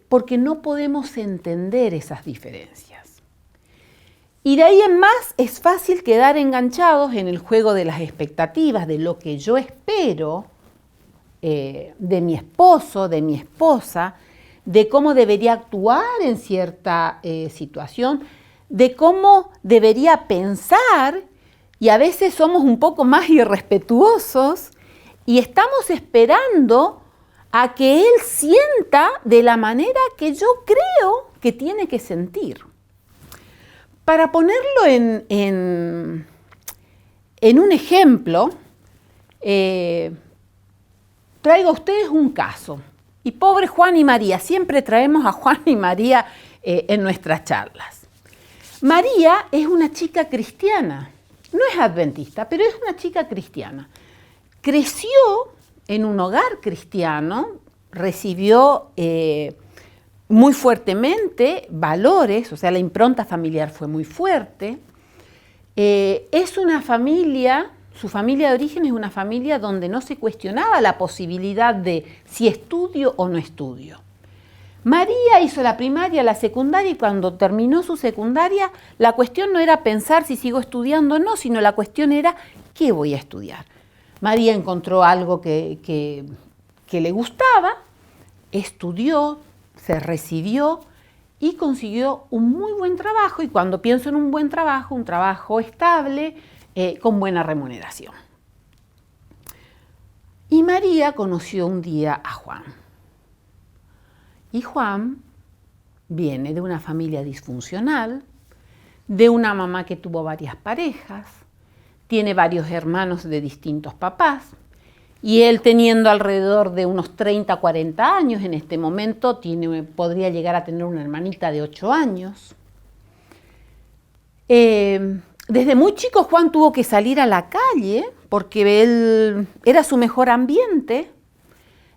porque no podemos entender esas diferencias. Y de ahí en más es fácil quedar enganchados en el juego de las expectativas, de lo que yo espero de mi esposo, de mi esposa, de cómo debería actuar en cierta situación, de cómo debería pensar, y a veces somos un poco más irrespetuosos y estamos esperando a que él sienta de la manera que yo creo que tiene que sentir. Para ponerlo en un ejemplo, traigo a ustedes un caso. Y pobre Juan y María, siempre traemos a Juan y María en nuestras charlas. María es una chica cristiana, no es adventista, pero es una chica cristiana. Creció en un hogar cristiano, recibió muy fuertemente valores, o sea, la impronta familiar fue muy fuerte. Es una familia, su familia de origen es una familia donde no se cuestionaba la posibilidad de si estudio o no estudio. María hizo la primaria, la secundaria, y cuando terminó su secundaria, la cuestión no era pensar si sigo estudiando o no, sino la cuestión era ¿qué voy a estudiar? María encontró algo que le gustaba, estudió, se recibió y consiguió un muy buen trabajo, y cuando pienso en un buen trabajo, un trabajo estable, con buena remuneración. Y Y María conoció un día a Juan. Y Juan viene de una familia disfuncional, de una mamá que tuvo varias parejas, tiene varios hermanos de distintos papás, y él, teniendo alrededor de unos 30, 40 años, en este momento podría llegar a tener una hermanita de 8 años. Desde muy chico Juan tuvo que salir a la calle porque él era su mejor ambiente,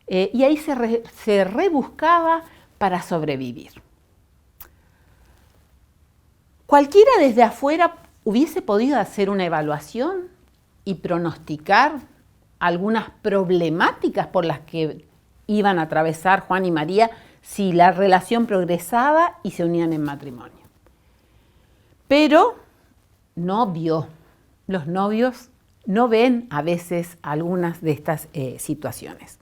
y ahí se rebuscaba para sobrevivir. Cualquiera desde afuera hubiese podido hacer una evaluación y pronosticar algunas problemáticas por las que iban a atravesar Juan y María si la relación progresaba y se unían en matrimonio. Pero no vio. Los novios no ven a veces algunas de estas situaciones.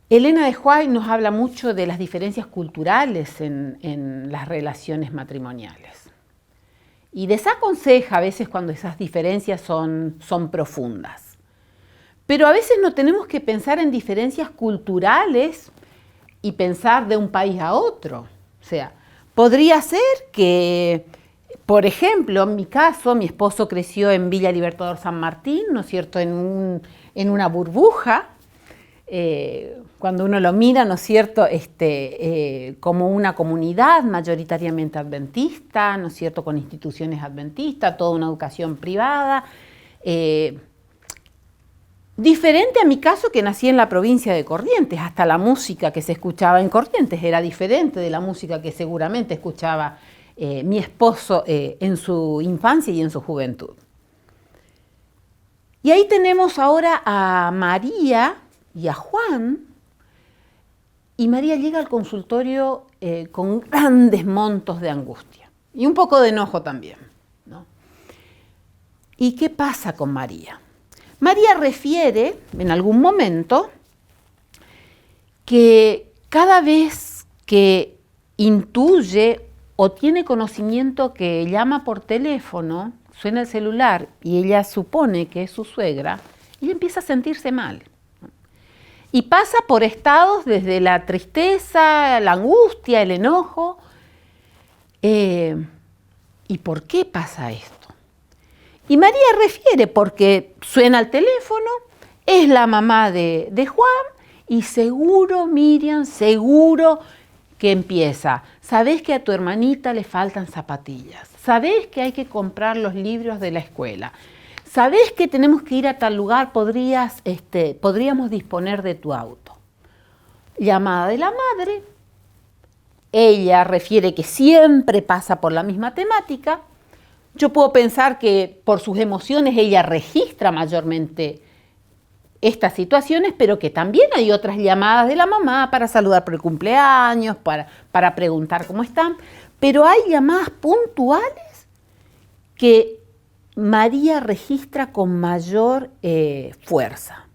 Elena de White nos habla mucho de las diferencias culturales en las relaciones matrimoniales. Y desaconseja a veces cuando esas diferencias son profundas. Pero a veces no tenemos que pensar en diferencias culturales y pensar de un país a otro. O sea, podría ser que, por ejemplo, en mi caso, mi esposo creció en Villa Libertador San Martín, ¿no es cierto?, en una burbuja. Cuando uno lo mira, ¿no es cierto?, como una comunidad mayoritariamente adventista, ¿no es cierto?, con instituciones adventistas, toda una educación privada. Diferente a mi caso, que nací en la provincia de Corrientes, hasta la música que se escuchaba en Corrientes era diferente de la música que seguramente escuchaba mi esposo en su infancia y en su juventud. Y ahí tenemos ahora a María y a Juan, y María llega al consultorio con grandes montos de angustia y un poco de enojo también, ¿no? ¿Y qué pasa con María? María refiere en algún momento que cada vez que intuye o tiene conocimiento que llama por teléfono, suena el celular y ella supone que es su suegra, ella empieza a sentirse mal. Y pasa por estados desde la tristeza, la angustia, el enojo. ¿Y por qué pasa esto? Y María refiere porque suena el teléfono, es la mamá de Juan, y seguro, Miriam, seguro que empieza. ¿Sabés que a tu hermanita le faltan zapatillas? ¿Sabés que hay que comprar los libros de la escuela? ¿Sabés que tenemos que ir a tal lugar? Podríamos disponer de tu auto. Llamada de la madre. Ella refiere que siempre pasa por la misma temática. Yo puedo pensar que por sus emociones ella registra mayormente estas situaciones, pero que también hay otras llamadas de la mamá para saludar por el cumpleaños, para preguntar cómo están. Pero hay llamadas puntuales que María registra con mayor fuerza.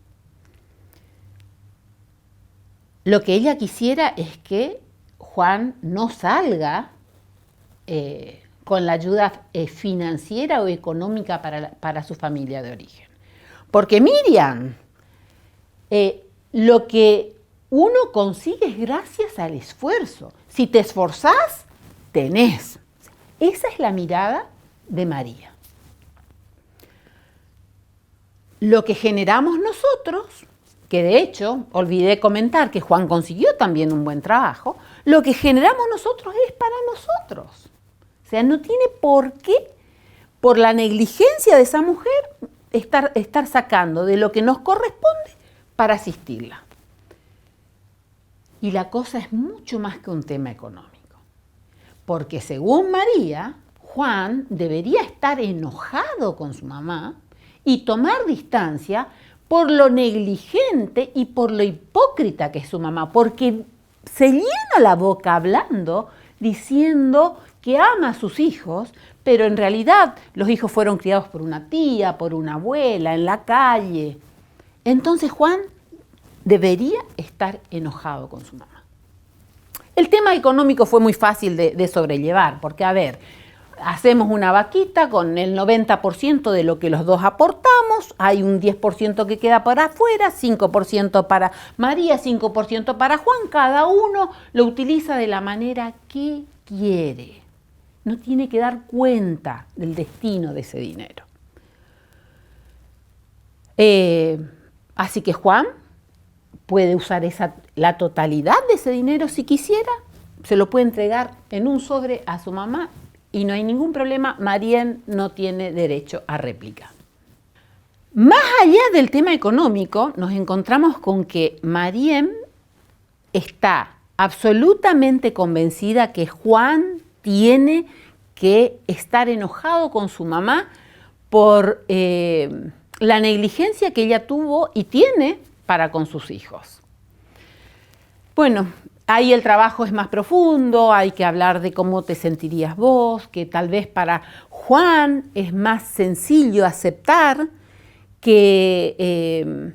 Lo que ella quisiera es que Juan no salga con la ayuda financiera o económica para su familia de origen. Porque Miriam, lo que uno consigue es gracias al esfuerzo. Si te esforzás, tenés. Esa es la mirada de María. Lo que generamos nosotros, que de hecho olvidé comentar que Juan consiguió también un buen trabajo, lo que generamos nosotros es para nosotros. O sea, no tiene por qué, por la negligencia de esa mujer, estar sacando de lo que nos corresponde para asistirla. Y la cosa es mucho más que un tema económico. Porque según María, Juan debería estar enojado con su mamá y tomar distancia por lo negligente y por lo hipócrita que es su mamá, porque se llena la boca hablando, diciendo que ama a sus hijos, pero en realidad los hijos fueron criados por una tía, por una abuela, en la calle. Entonces Juan debería estar enojado con su mamá. El tema económico fue muy fácil de sobrellevar, porque a ver, hacemos una vaquita con el 90% de lo que los dos aportamos vamos, hay un 10% que queda para afuera, 5% para María, 5% para Juan, cada uno lo utiliza de la manera que quiere. No tiene que dar cuenta del destino de ese dinero. Así que Juan puede usar la totalidad de ese dinero si quisiera, se lo puede entregar en un sobre a su mamá y no hay ningún problema, Marien no tiene derecho a réplica. Más allá del tema económico, nos encontramos con que Marien está absolutamente convencida que Juan tiene que estar enojado con su mamá por la negligencia que ella tuvo y tiene para con sus hijos. Bueno, ahí el trabajo es más profundo, hay que hablar de cómo te sentirías vos, que tal vez para Juan es más sencillo aceptar que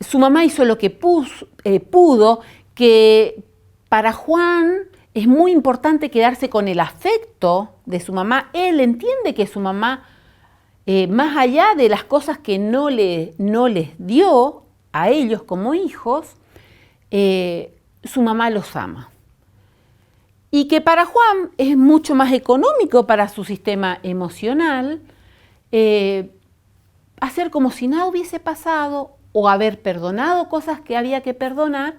su mamá hizo lo que pudo, que para Juan es muy importante quedarse con el afecto de su mamá. Él entiende que su mamá, más allá de las cosas que no les dio a ellos como hijos, su mamá los ama. Y que para Juan es mucho más económico para su sistema emocional hacer como si nada hubiese pasado o haber perdonado cosas que había que perdonar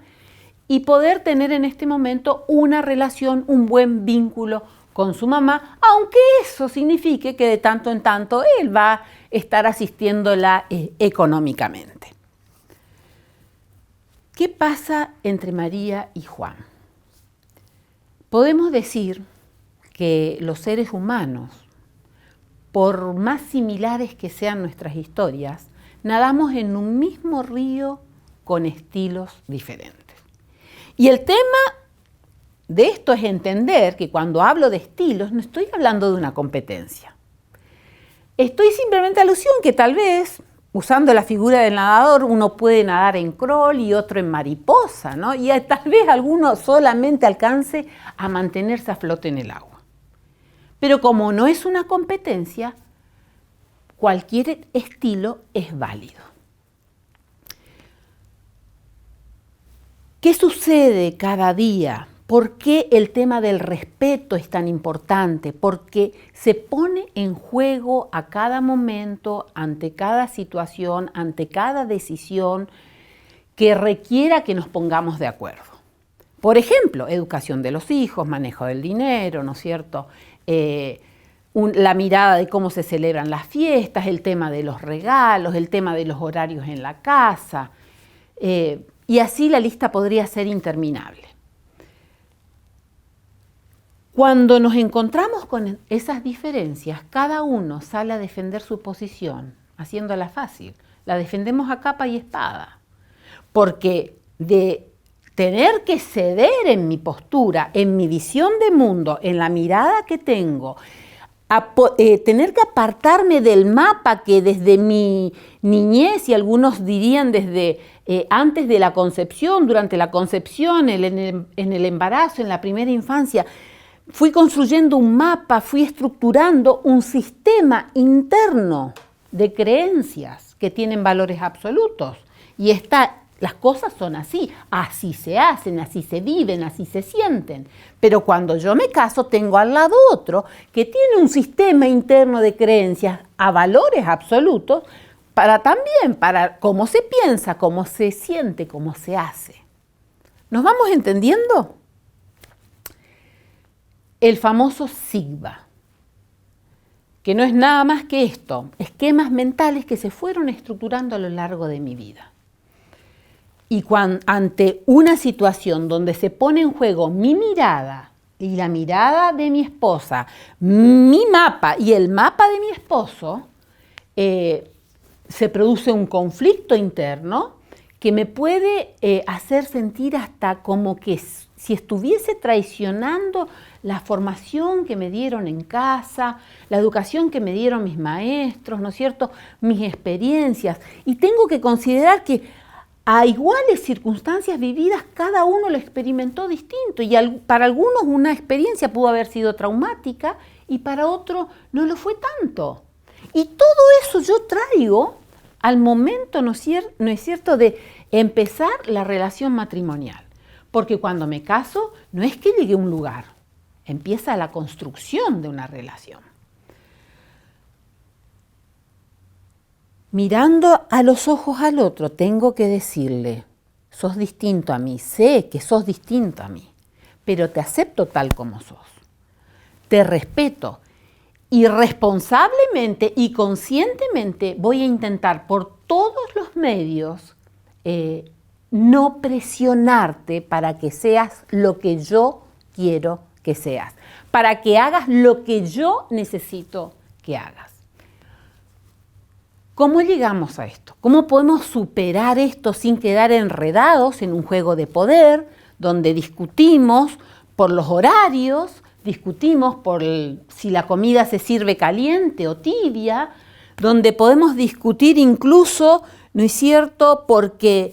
y poder tener en este momento una relación, un buen vínculo con su mamá, aunque eso signifique que de tanto en tanto él va a estar asistiéndola económicamente. ¿Qué pasa entre María y Juan? Podemos decir que los seres humanos, por más similares que sean nuestras historias, nadamos en un mismo río con estilos diferentes. Y el tema de esto es entender que cuando hablo de estilos no estoy hablando de una competencia. Estoy simplemente alusión que tal vez, usando la figura del nadador, uno puede nadar en crawl y otro en mariposa, ¿no? Y tal vez alguno solamente alcance a mantenerse a flote en el agua. Pero como no es una competencia, cualquier estilo es válido. ¿Qué sucede cada día? ¿Por qué el tema del respeto es tan importante? Porque se pone en juego a cada momento, ante cada situación, ante cada decisión que requiera que nos pongamos de acuerdo. Por ejemplo, educación de los hijos, manejo del dinero, ¿no es cierto? La mirada de cómo se celebran las fiestas, el tema de los regalos, el tema de los horarios en la casa. Y así la lista podría ser interminable. Cuando nos encontramos con esas diferencias, cada uno sale a defender su posición, haciéndola fácil. La defendemos a capa y espada. Porque de tener que ceder en mi postura, en mi visión de mundo, en la mirada que tengo, tener que apartarme del mapa que desde mi niñez, y algunos dirían desde antes de la concepción, durante la concepción, en el embarazo, en la primera infancia, fui construyendo un mapa, fui estructurando un sistema interno de creencias que tienen valores absolutos. Y las cosas son así se hacen, así se viven, así se sienten. Pero cuando yo me caso, tengo al lado otro que tiene un sistema interno de creencias a valores absolutos para cómo se piensa, cómo se siente, cómo se hace. ¿Nos vamos entendiendo? El famoso Sigva, que no es nada más que esto, esquemas mentales que se fueron estructurando a lo largo de mi vida. Y ante una situación donde se pone en juego mi mirada y la mirada de mi esposa, mi mapa y el mapa de mi esposo, se produce un conflicto interno que me puede hacer sentir hasta como que si estuviese traicionando la formación que me dieron en casa, la educación que me dieron mis maestros, ¿no es cierto?, mis experiencias. Y tengo que considerar que a iguales circunstancias vividas, cada uno lo experimentó distinto. Y para algunos una experiencia pudo haber sido traumática y para otro no lo fue tanto. Y todo eso yo traigo al momento, ¿no es cierto?, de empezar la relación matrimonial. Porque cuando me caso, no es que llegue a un lugar, empieza la construcción de una relación. Mirando a los ojos al otro, tengo que decirle, sos distinto a mí, sé que sos distinto a mí, pero te acepto tal como sos. Te respeto y responsablemente y conscientemente voy a intentar por todos los medios no presionarte para que seas lo que yo quiero que seas, para que hagas lo que yo necesito que hagas. ¿Cómo llegamos a esto? ¿Cómo podemos superar esto sin quedar enredados en un juego de poder donde discutimos por los horarios, discutimos por si la comida se sirve caliente o tibia, donde podemos discutir incluso, ¿no es cierto?, porque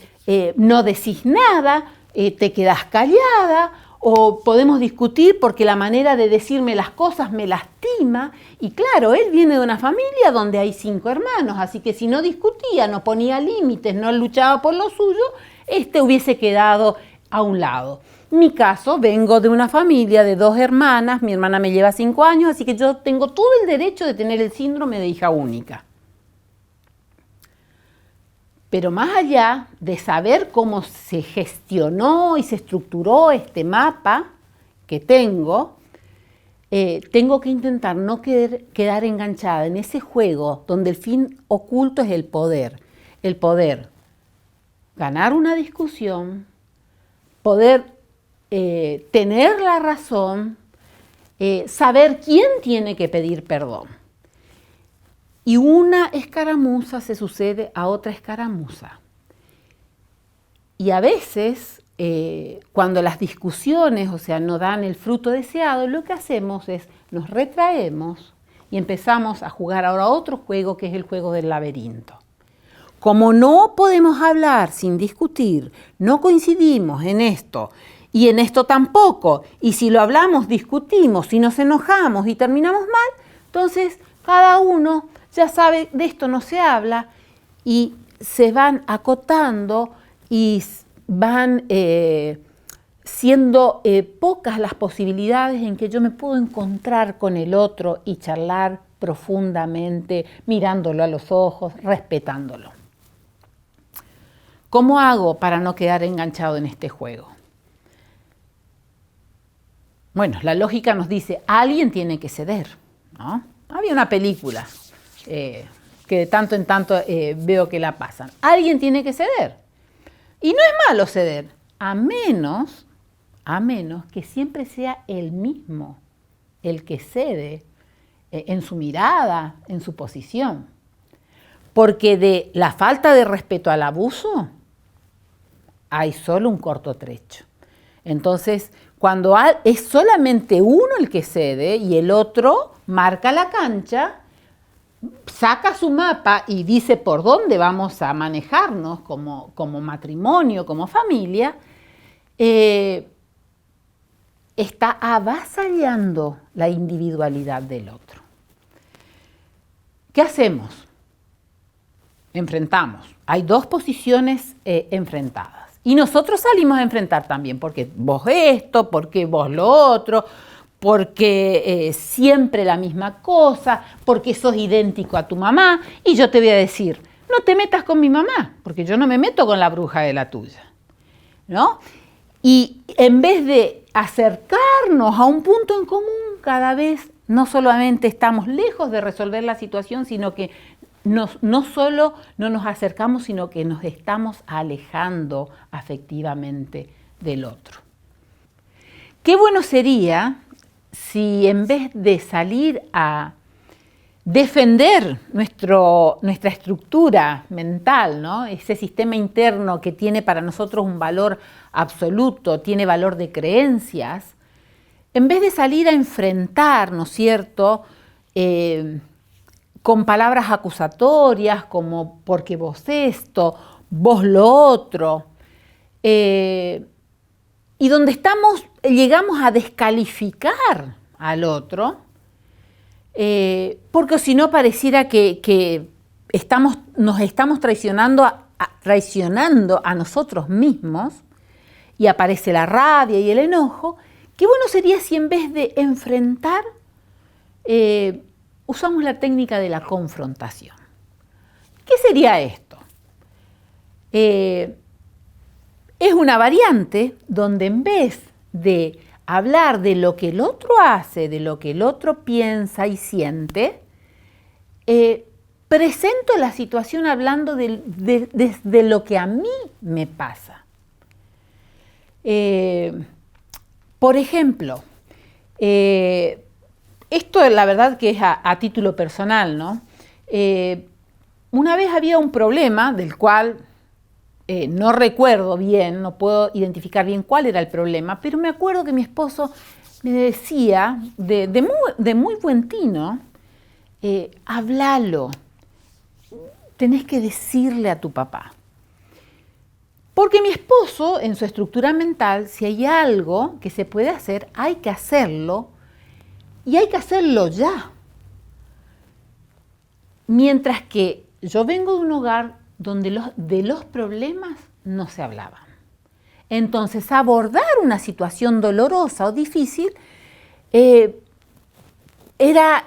no decís nada, te quedás callada, o podemos discutir porque la manera de decirme las cosas me lastima. Y claro, él viene de una familia donde hay 5 hermanos, así que si no discutía, no ponía límites, no luchaba por lo suyo, hubiese quedado a un lado. Mi caso, vengo de una familia de 2 hermanas, mi hermana me lleva 5 años, así que yo tengo todo el derecho de tener el síndrome de hija única. Pero más allá de saber cómo se gestionó y se estructuró este mapa que tengo que intentar no quedar enganchada en ese juego donde el fin oculto es el poder. El poder ganar una discusión, poder tener la razón, saber quién tiene que pedir perdón. Y una escaramuza se sucede a otra escaramuza. Y a veces, cuando las discusiones, no dan el fruto deseado, lo que hacemos es nos retraemos y empezamos a jugar ahora otro juego que es el juego del laberinto. Como no podemos hablar sin discutir, no coincidimos en esto y en esto tampoco, y si lo hablamos, discutimos y nos enojamos y terminamos mal, entonces cada uno ya sabe, de esto no se habla, y se van acotando y van siendo pocas las posibilidades en que yo me puedo encontrar con el otro y charlar profundamente, mirándolo a los ojos, respetándolo. ¿Cómo hago para no quedar enganchado en este juego? Bueno, la lógica nos dice, alguien tiene que ceder, ¿no? Había una película que de tanto en tanto veo que la pasan. Alguien tiene que ceder. Y no es malo ceder, a menos que siempre sea el mismo el que cede en su mirada, en su posición. Porque de la falta de respeto al abuso hay solo un corto trecho. Entonces, cuando es solamente uno el que cede y el otro marca la cancha, saca su mapa y dice por dónde vamos a manejarnos como matrimonio, como familia, está avasallando la individualidad del otro. ¿Qué hacemos? Enfrentamos. Hay 2 posiciones enfrentadas. Y nosotros salimos a enfrentar también, porque vos esto, porque vos lo otro, porque siempre la misma cosa, porque sos idéntico a tu mamá, y yo te voy a decir, no te metas con mi mamá, porque yo no me meto con la bruja de la tuya, ¿no? Y en vez de acercarnos a un punto en común, cada vez no solamente estamos lejos de resolver la situación, sino que no solo no nos acercamos, sino que nos estamos alejando afectivamente del otro. Qué bueno sería si en vez de salir a defender nuestra estructura mental, ¿no?, ese sistema interno que tiene para nosotros un valor absoluto, tiene valor de creencias, en vez de salir a enfrentar, ¿no es cierto?, con palabras acusatorias como porque vos esto, vos lo otro, y donde llegamos a descalificar al otro, porque si no pareciera que nos estamos traicionando a nosotros mismos y aparece la rabia y el enojo, qué bueno sería si en vez de enfrentar, usamos la técnica de la confrontación. ¿Qué sería esto? Es una variante donde en vez de hablar de lo que el otro hace, de lo que el otro piensa y siente, presento la situación hablando de lo que a mí me pasa. Por ejemplo, esto la verdad que es a título personal, ¿no? Una vez había un problema del cual no recuerdo bien, no puedo identificar bien cuál era el problema, pero me acuerdo que mi esposo me decía de muy buen tino, háblalo, tenés que decirle a tu papá. Porque mi esposo, en su estructura mental, si hay algo que se puede hacer, hay que hacerlo y hay que hacerlo ya. Mientras que yo vengo de un hogar donde de los problemas no se hablaban. Entonces, abordar una situación dolorosa o difícil era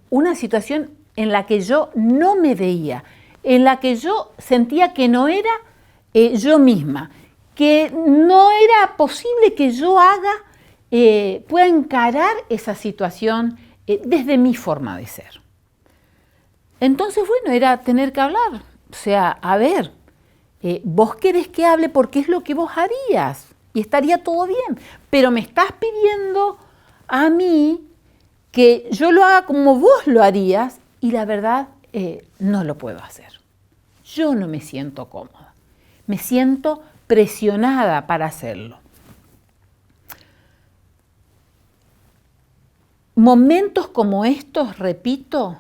una situación en la que yo no me veía, en la que yo sentía que no era yo misma, que no era posible que yo pueda encarar esa situación desde mi forma de ser. Entonces, bueno, era tener que hablar. O sea, a ver, vos querés que hable porque es lo que vos harías y estaría todo bien, pero me estás pidiendo a mí que yo lo haga como vos lo harías y la verdad no lo puedo hacer. Yo no me siento cómoda, me siento presionada para hacerlo. Momentos como estos, repito,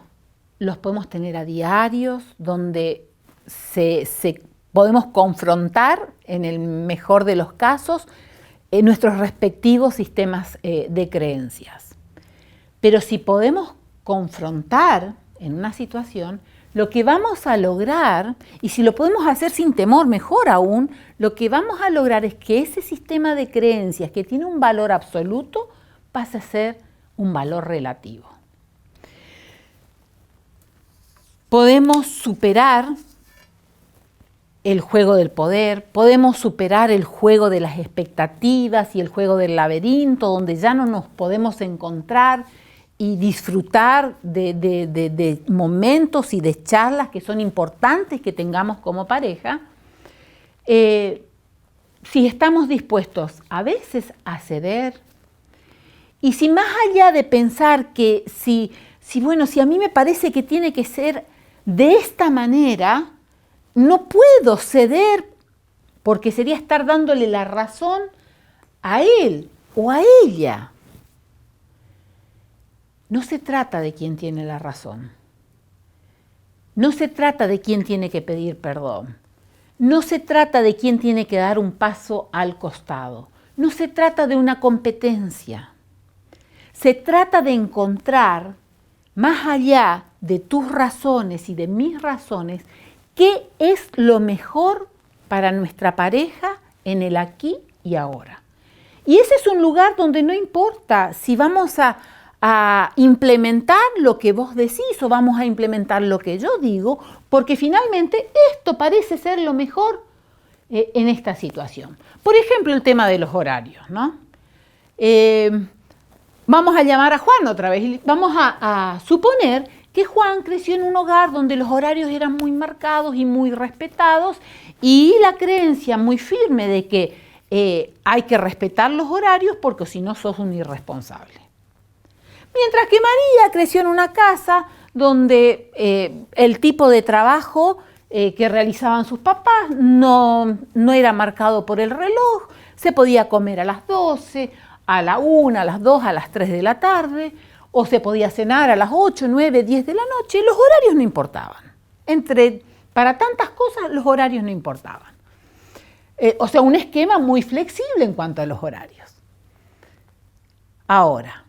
los podemos tener a diarios, donde podemos confrontar, en el mejor de los casos, nuestros respectivos sistemas de creencias. Pero si podemos confrontar en una situación, lo que vamos a lograr, y si lo podemos hacer sin temor, mejor aún, lo que vamos a lograr es que ese sistema de creencias que tiene un valor absoluto pase a ser un valor relativo. Podemos superar el juego del poder, podemos superar el juego de las expectativas y el juego del laberinto, donde ya no nos podemos encontrar y disfrutar de momentos y de charlas que son importantes que tengamos como pareja, si estamos dispuestos a veces a ceder, y si más allá de pensar que si a mí me parece que tiene que ser de esta manera, no puedo ceder porque sería estar dándole la razón a él o a ella. No se trata de quién tiene la razón. No se trata de quién tiene que pedir perdón. No se trata de quién tiene que dar un paso al costado. No se trata de una competencia. Se trata de encontrar, más allá de tus razones y de mis razones, qué es lo mejor para nuestra pareja en el aquí y ahora. Y ese es un lugar donde no importa si vamos a implementar lo que vos decís o vamos a implementar lo que yo digo, porque finalmente esto parece ser lo mejor en esta situación. Por ejemplo, el tema de los horarios, ¿no? Vamos a llamar a Juan otra vez y vamos a suponer que Juan creció en un hogar donde los horarios eran muy marcados y muy respetados y la creencia muy firme de que hay que respetar los horarios porque si no sos un irresponsable. Mientras que María creció en una casa donde el tipo de trabajo que realizaban sus papás no era marcado por el reloj, se podía comer a las 12, a la 1, a las 2, a las 3 de la tarde, o se podía cenar a las 8, 9, 10 de la noche, los horarios no importaban. Para tantas cosas los horarios no importaban. O sea, un esquema muy flexible en cuanto a los horarios. Ahora,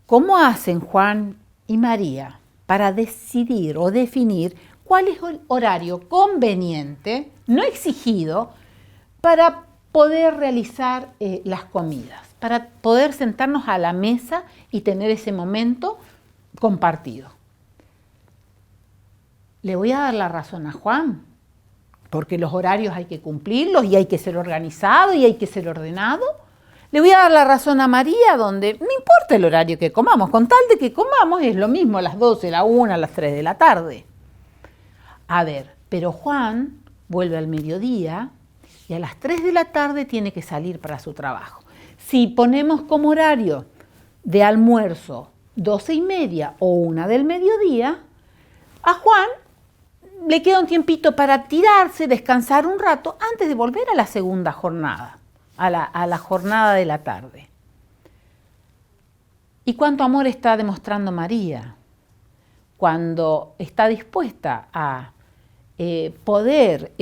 ¿cómo hacen Juan y María para decidir o definir cuál es el horario conveniente, no exigido, para poder realizar las comidas, para poder sentarnos a la mesa y tener ese momento compartido. Le voy a dar la razón a Juan, porque los horarios hay que cumplirlos y hay que ser organizado y hay que ser ordenado. Le voy a dar la razón a María, donde no importa el horario que comamos, con tal de que comamos es lo mismo a las 12, a la 1, a las 3 de la tarde. A ver, pero Juan vuelve al mediodía y a las 3 de la tarde tiene que salir para su trabajo. Si ponemos como horario de almuerzo 12:30 o 1 del mediodía, a Juan le queda un tiempito para tirarse, descansar un rato antes de volver a la segunda jornada, a la jornada de la tarde. ¿Y cuánto amor está demostrando María cuando está dispuesta a poder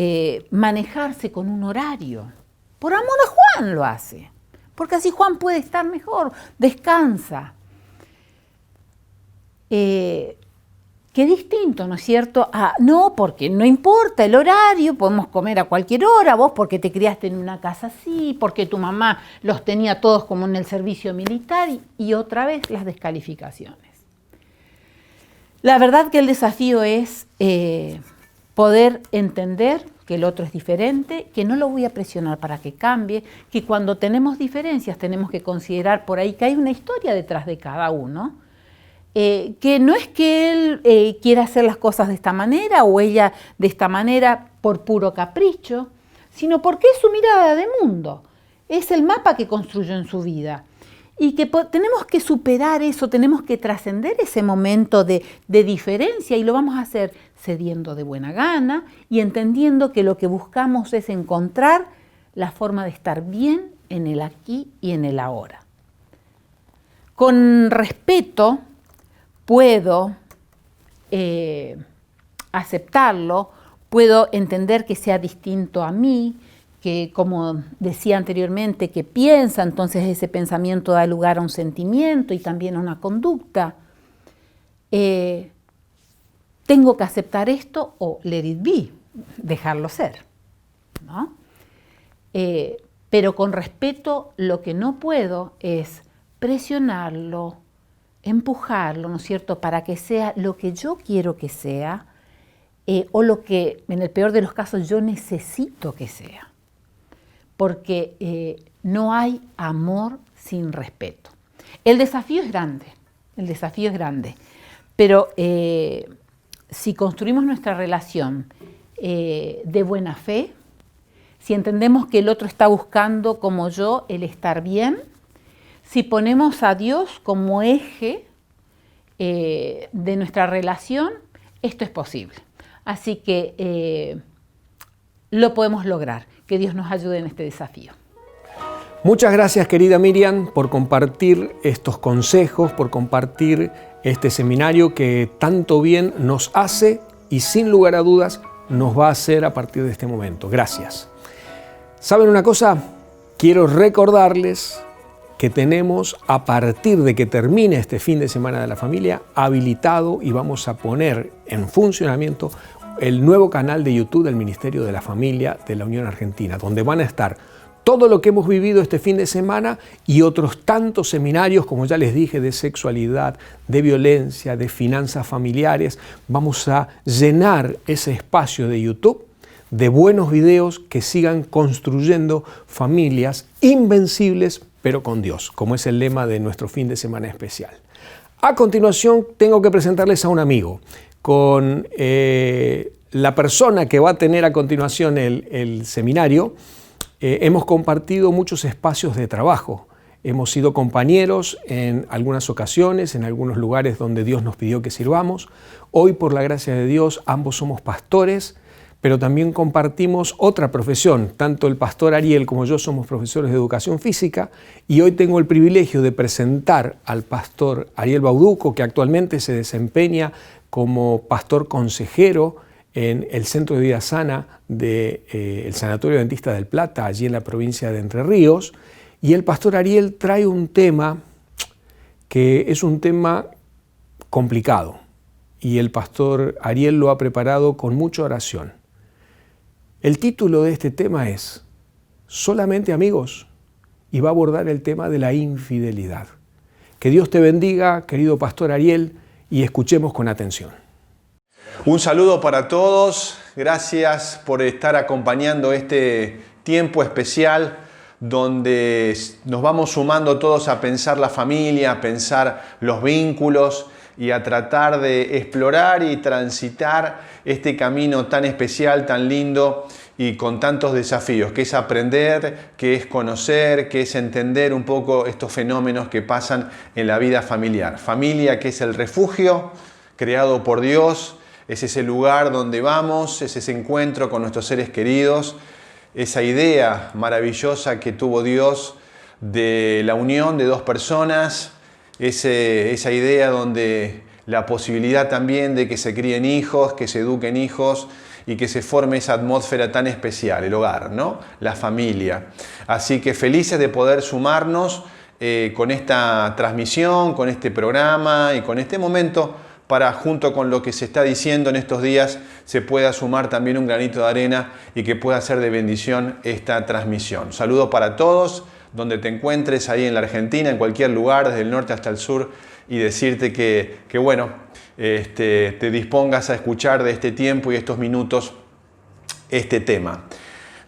manejarse con un horario? Por amor a Juan lo hace, porque así Juan puede estar mejor, descansa. Qué distinto, ¿no es cierto? No, porque no importa el horario, podemos comer a cualquier hora, vos porque te criaste en una casa así, porque tu mamá los tenía todos como en el servicio militar y otra vez las descalificaciones. La verdad que el desafío es poder entender que el otro es diferente, que no lo voy a presionar para que cambie, que cuando tenemos diferencias tenemos que considerar por ahí que hay una historia detrás de cada uno, que no es que él quiera hacer las cosas de esta manera o ella de esta manera por puro capricho, sino porque es su mirada de mundo, es el mapa que construyó en su vida. Y que tenemos que superar eso, tenemos que trascender ese momento de diferencia y lo vamos a hacer cediendo de buena gana y entendiendo que lo que buscamos es encontrar la forma de estar bien en el aquí y en el ahora. Con respeto puedo aceptarlo, puedo entender que sea distinto a mí, que como decía anteriormente, que piensa, entonces ese pensamiento da lugar a un sentimiento y también a una conducta. Tengo que aceptar esto o let it be, dejarlo ser, ¿no? Pero con respeto lo que no puedo es presionarlo, empujarlo, ¿no es cierto?, para que sea lo que yo quiero que sea o lo que, en el peor de los casos, yo necesito que sea. Porque no hay amor sin respeto. El desafío es grande, pero si construimos nuestra relación de buena fe, si entendemos que el otro está buscando como yo el estar bien, si ponemos a Dios como eje de nuestra relación, esto es posible. Así que lo podemos lograr. Que Dios nos ayude en este desafío. Muchas gracias, querida Miriam, por compartir estos consejos, por compartir este seminario que tanto bien nos hace y sin lugar a dudas nos va a hacer a partir de este momento. Gracias. ¿Saben una cosa? Quiero recordarles que tenemos, a partir de que termine este fin de semana de la familia, habilitado y vamos a poner en funcionamiento el nuevo canal de YouTube del Ministerio de la Familia de la Unión Argentina, donde van a estar todo lo que hemos vivido este fin de semana y otros tantos seminarios, como ya les dije, de sexualidad, de violencia, de finanzas familiares. Vamos a llenar ese espacio de YouTube de buenos videos que sigan construyendo familias invencibles, pero con Dios, como es el lema de nuestro fin de semana especial. A continuación, tengo que presentarles a un amigo con la persona que va a tener a continuación el seminario. Hemos compartido muchos espacios de trabajo. Hemos sido compañeros en algunas ocasiones, en algunos lugares donde Dios nos pidió que sirvamos. Hoy, por la gracia de Dios, ambos somos pastores, pero también compartimos otra profesión. Tanto el pastor Ariel como yo somos profesores de educación física y hoy tengo el privilegio de presentar al pastor Ariel Bauduco, que actualmente se desempeña como pastor consejero en el Centro de Vida Sana del Sanatorio Adventista del Plata, allí en la provincia de Entre Ríos. Y el pastor Ariel trae un tema que es un tema complicado, y el pastor Ariel lo ha preparado con mucha oración. El título de este tema es Solamente amigos, y va a abordar el tema de la infidelidad. Que Dios te bendiga, querido pastor Ariel, y escuchemos con atención. Un saludo para todos, gracias por estar acompañando este tiempo especial donde nos vamos sumando todos a pensar la familia, a pensar los vínculos y a tratar de explorar y transitar este camino tan especial, tan lindo y con tantos desafíos, que es aprender, que es conocer, que es entender un poco estos fenómenos que pasan en la vida familiar. Familia, que es el refugio creado por Dios, es ese lugar donde vamos, es ese encuentro con nuestros seres queridos, esa idea maravillosa que tuvo Dios de la unión de dos personas, esa idea donde la posibilidad también de que se críen hijos, que se eduquen hijos y que se forme esa atmósfera tan especial, el hogar, ¿no? La familia. Así que felices de poder sumarnos con esta transmisión, con este programa y con este momento para, junto con lo que se está diciendo en estos días, se pueda sumar también un granito de arena y que pueda ser de bendición esta transmisión. Saludos para todos, donde te encuentres ahí en la Argentina, en cualquier lugar, desde el norte hasta el sur, y decirte que bueno, te dispongas a escuchar de este tiempo y estos minutos este tema.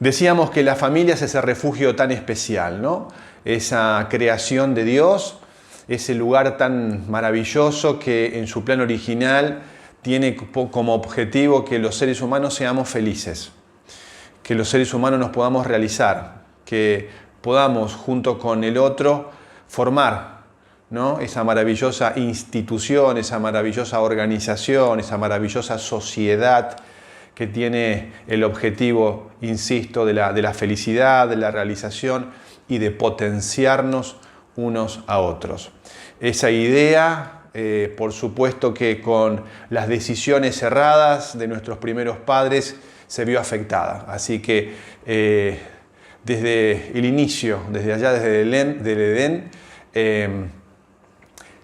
Decíamos que la familia es ese refugio tan especial, ¿no? Esa creación de Dios, ese lugar tan maravilloso que en su plan original tiene como objetivo que los seres humanos seamos felices, que los seres humanos nos podamos realizar, que podamos junto con el otro formar, ¿no? Esa maravillosa institución, esa maravillosa organización, esa maravillosa sociedad que tiene el objetivo, insisto, de la felicidad, de la realización y de potenciarnos unos a otros. Esa idea, por supuesto que con las decisiones erradas de nuestros primeros padres se vio afectada. Así que desde el inicio, desde allá, desde el Edén,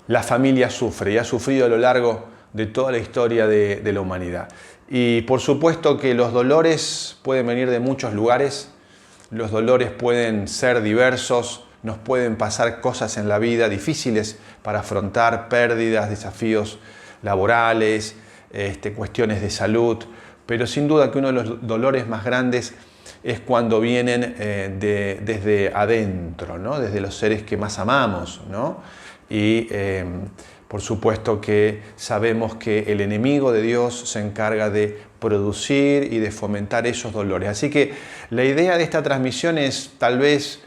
la familia sufre y ha sufrido a lo largo de toda la historia de la humanidad. Y por supuesto que los dolores pueden venir de muchos lugares, los dolores pueden ser diversos, nos pueden pasar cosas en la vida difíciles para afrontar, pérdidas, desafíos laborales, cuestiones de salud, pero sin duda que uno de los dolores más grandes es cuando vienen desde adentro, ¿no? Desde los seres que más amamos, ¿no? Y por supuesto que sabemos que el enemigo de Dios se encarga de producir y de fomentar esos dolores. Así que la idea de esta transmisión es tal vez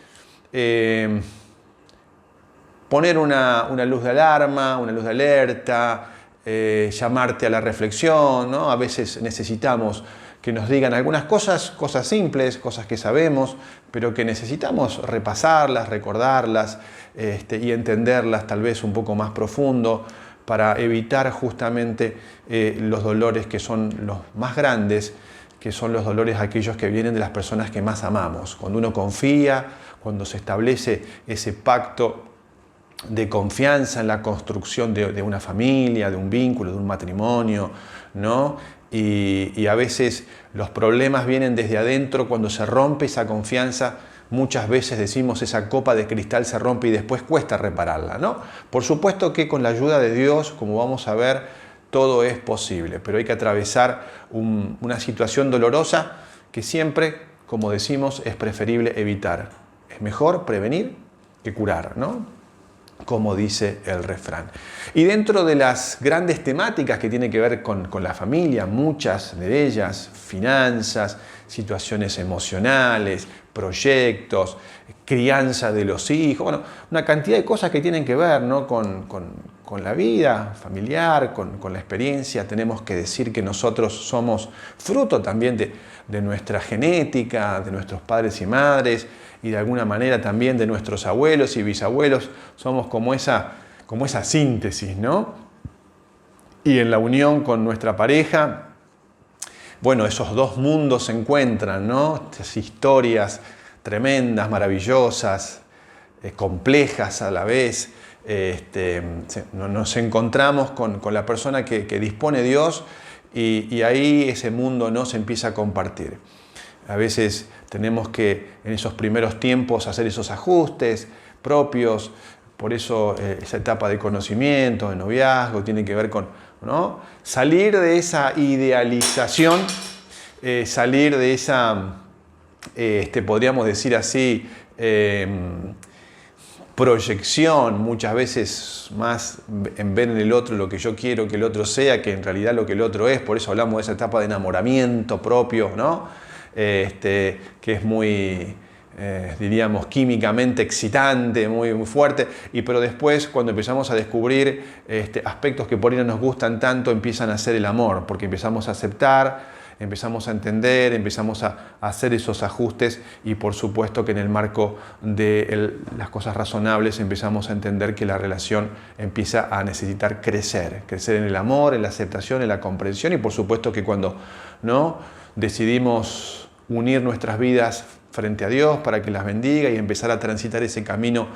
poner una luz de alarma, una luz de alerta, llamarte a la reflexión, ¿no? A veces necesitamos que nos digan algunas cosas simples, cosas que sabemos, pero que necesitamos repasarlas, recordarlas y entenderlas tal vez un poco más profundo para evitar justamente los dolores que son los más grandes, que son los dolores aquellos que vienen de las personas que más amamos. Cuando uno confía, cuando se establece ese pacto de confianza en la construcción de una familia, de un vínculo, de un matrimonio, ¿no? Y a veces los problemas vienen desde adentro. Cuando se rompe esa confianza, muchas veces decimos esa copa de cristal se rompe y después cuesta repararla, ¿no? Por supuesto que con la ayuda de Dios, como vamos a ver, todo es posible, pero hay que atravesar una situación dolorosa que siempre, como decimos, es preferible evitar. Es mejor prevenir que curar, ¿no? Como dice el refrán. Y dentro de las grandes temáticas que tienen que ver con la familia, muchas de ellas, finanzas, situaciones emocionales, proyectos, crianza de los hijos, bueno, una cantidad de cosas que tienen que ver, ¿no? con la vida familiar, con la experiencia. Tenemos que decir que nosotros somos fruto también de nuestra genética, de nuestros padres y madres, y de alguna manera también de nuestros abuelos y bisabuelos. Somos como esa síntesis, ¿no? Y en la unión con nuestra pareja, bueno, esos dos mundos se encuentran, ¿no? Estas historias tremendas, maravillosas, complejas a la vez, nos encontramos con la persona que dispone Dios y ahí ese mundo no se empieza a compartir. A veces tenemos que en esos primeros tiempos hacer esos ajustes propios, por eso esa etapa de conocimiento, de noviazgo, tiene que ver con, ¿no?, salir de esa idealización, salir de esa, podríamos decir así, proyección, muchas veces más en ver en el otro lo que yo quiero que el otro sea, que en realidad lo que el otro es. Por eso hablamos de esa etapa de enamoramiento propio, ¿no? Que es muy, diríamos, químicamente excitante, muy, muy fuerte, pero después cuando empezamos a descubrir aspectos que por ahí no nos gustan tanto, empiezan a ser el amor, porque empezamos a aceptar, empezamos a entender, empezamos a hacer esos ajustes y por supuesto que en el marco de las cosas razonables empezamos a entender que la relación empieza a necesitar crecer en el amor, en la aceptación, en la comprensión y por supuesto que cuando no decidimos unir nuestras vidas frente a Dios para que las bendiga y empezar a transitar ese camino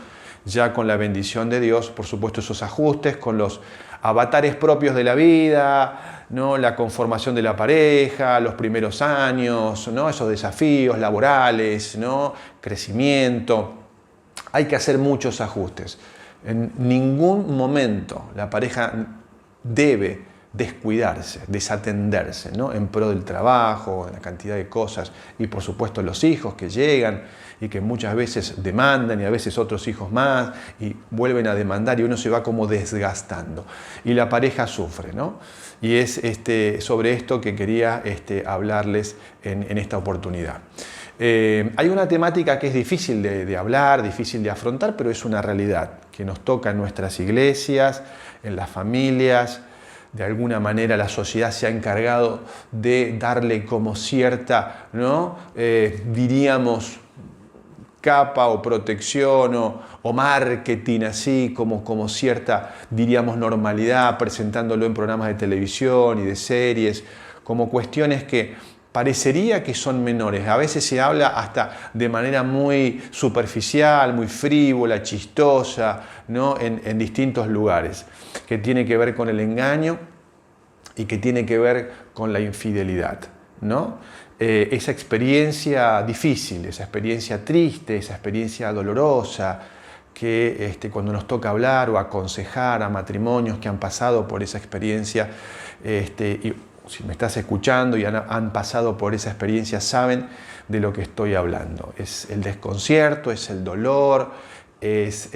ya con la bendición de Dios, por supuesto esos ajustes con los avatares propios de la vida, ¿no?, la conformación de la pareja, los primeros años, ¿no?, esos desafíos laborales, ¿no?, crecimiento. Hay que hacer muchos ajustes. En ningún momento la pareja debe descuidarse, desatenderse, ¿no?, en pro del trabajo, en la cantidad de cosas y por supuesto los hijos que llegan y que muchas veces demandan y a veces otros hijos más y vuelven a demandar y uno se va como desgastando y la pareja sufre, ¿no? Y es sobre esto que quería hablarles en esta oportunidad. Hay una temática que es difícil de hablar, difícil de afrontar, pero es una realidad que nos toca en nuestras iglesias, en las familias. De alguna manera la sociedad se ha encargado de darle como cierta, ¿no?, diríamos, capa o protección o marketing así, como cierta, diríamos, normalidad, presentándolo en programas de televisión y de series, como cuestiones que parecería que son menores. A veces se habla hasta de manera muy superficial, muy frívola, chistosa, ¿no?, en distintos lugares, que tiene que ver con el engaño y que tiene que ver con la infidelidad, ¿no? Esa experiencia difícil, esa experiencia triste, esa experiencia dolorosa, que cuando nos toca hablar o aconsejar a matrimonios que han pasado por esa experiencia, y si me estás escuchando y han pasado por esa experiencia, saben de lo que estoy hablando. Es el desconcierto, es el dolor, es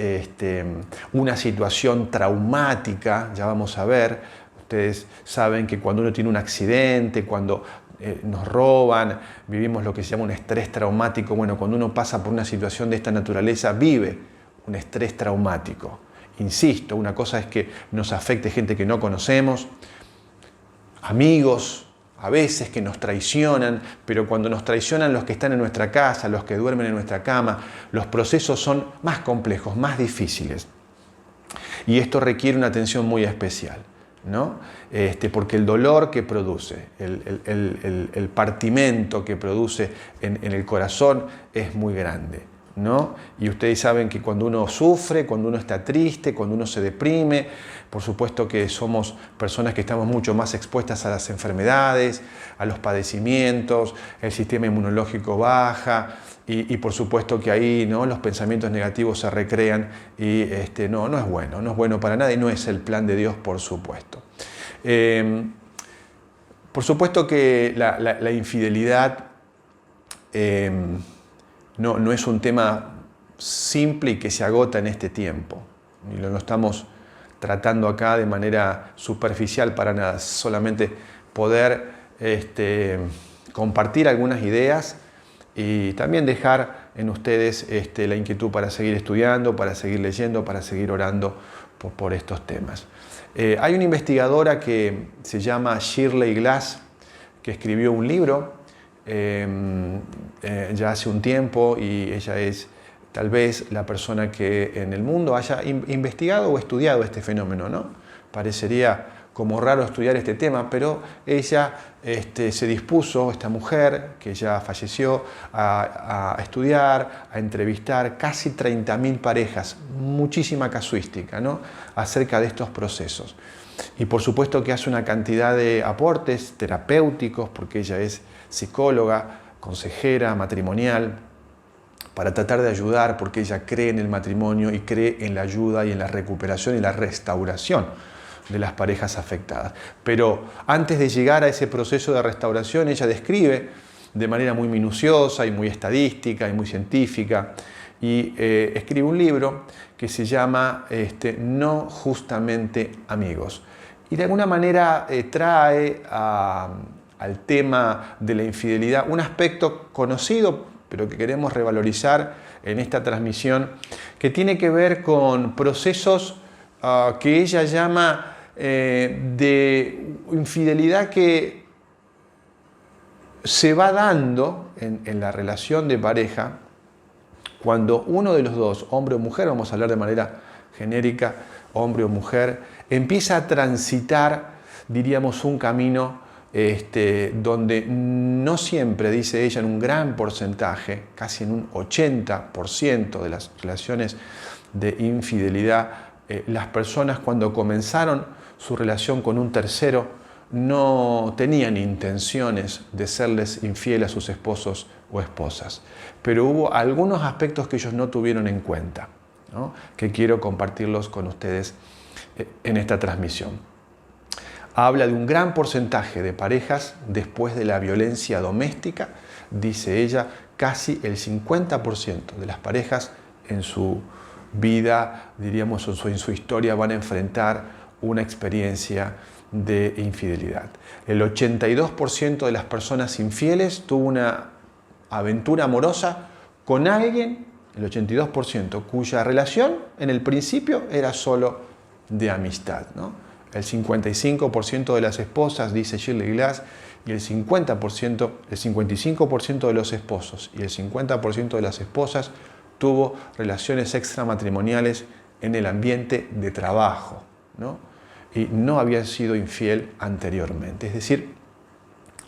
una situación traumática, ya vamos a ver. Ustedes saben que cuando uno tiene un accidente, cuando nos roban, vivimos lo que se llama un estrés traumático. Bueno, cuando uno pasa por una situación de esta naturaleza, vive un estrés traumático. Insisto, una cosa es que nos afecte gente que no conocemos, amigos, a veces que nos traicionan, pero cuando nos traicionan los que están en nuestra casa, los que duermen en nuestra cama, los procesos son más complejos, más difíciles. Y esto requiere una atención muy especial, ¿no? Porque el dolor que produce, el partimento que produce en el corazón es muy grande, ¿no? Y ustedes saben que cuando uno sufre, cuando uno está triste, cuando uno se deprime, por supuesto que somos personas que estamos mucho más expuestas a las enfermedades, a los padecimientos, el sistema inmunológico baja y por supuesto que ahí, ¿no?, los pensamientos negativos se recrean y no es bueno para nada y no es el plan de Dios, por supuesto. Por supuesto que la infidelidad no es un tema simple y que se agota en este tiempo. Y lo estamos tratando acá de manera superficial para nada, solamente poder compartir algunas ideas y también dejar en ustedes la inquietud para seguir estudiando, para seguir leyendo, para seguir orando por estos temas. Hay una investigadora que se llama Shirley Glass, que escribió un libro ya hace un tiempo y ella es tal vez la persona que en el mundo haya investigado o estudiado este fenómeno, ¿no? Parecería como raro estudiar este tema, pero ella se dispuso, esta mujer que ya falleció, a estudiar, a entrevistar casi 30.000 parejas muchísima casuística, ¿no?, acerca de estos procesos. Y por supuesto que hace una cantidad de aportes terapéuticos, porque ella es psicóloga, consejera matrimonial, para tratar de ayudar, porque ella cree en el matrimonio y cree en la ayuda y en la recuperación y la restauración de las parejas afectadas. Pero antes de llegar a ese proceso de restauración, ella describe de manera muy minuciosa y muy estadística y muy científica, y escribe un libro que se llama No justamente amigos. Y de alguna manera trae al tema de la infidelidad un aspecto conocido, pero que queremos revalorizar en esta transmisión, que tiene que ver con procesos que ella llama de infidelidad que se va dando en la relación de pareja cuando uno de los dos, hombre o mujer, vamos a hablar de manera genérica, hombre o mujer, empieza a transitar, diríamos, un camino donde no siempre, dice ella, en un gran porcentaje, casi en un 80% de las relaciones de infidelidad, las personas cuando comenzaron su relación con un tercero no tenían intenciones de serles infieles a sus esposos o esposas. Pero hubo algunos aspectos que ellos no tuvieron en cuenta, ¿no?, que quiero compartirlos con ustedes en esta transmisión. Habla de un gran porcentaje de parejas después de la violencia doméstica, dice ella, casi el 50% de las parejas en su vida, diríamos, en su historia, van a enfrentar una experiencia de infidelidad. El 82% de las personas infieles tuvo una aventura amorosa con alguien, el 82%, cuya relación en el principio era solo de amistad, ¿no? El 55% de las esposas, dice Shirley Glass, y el 55% de los esposos y el 50% de las esposas tuvo relaciones extramatrimoniales en el ambiente de trabajo, ¿no?, y no habían sido infiel anteriormente. Es decir,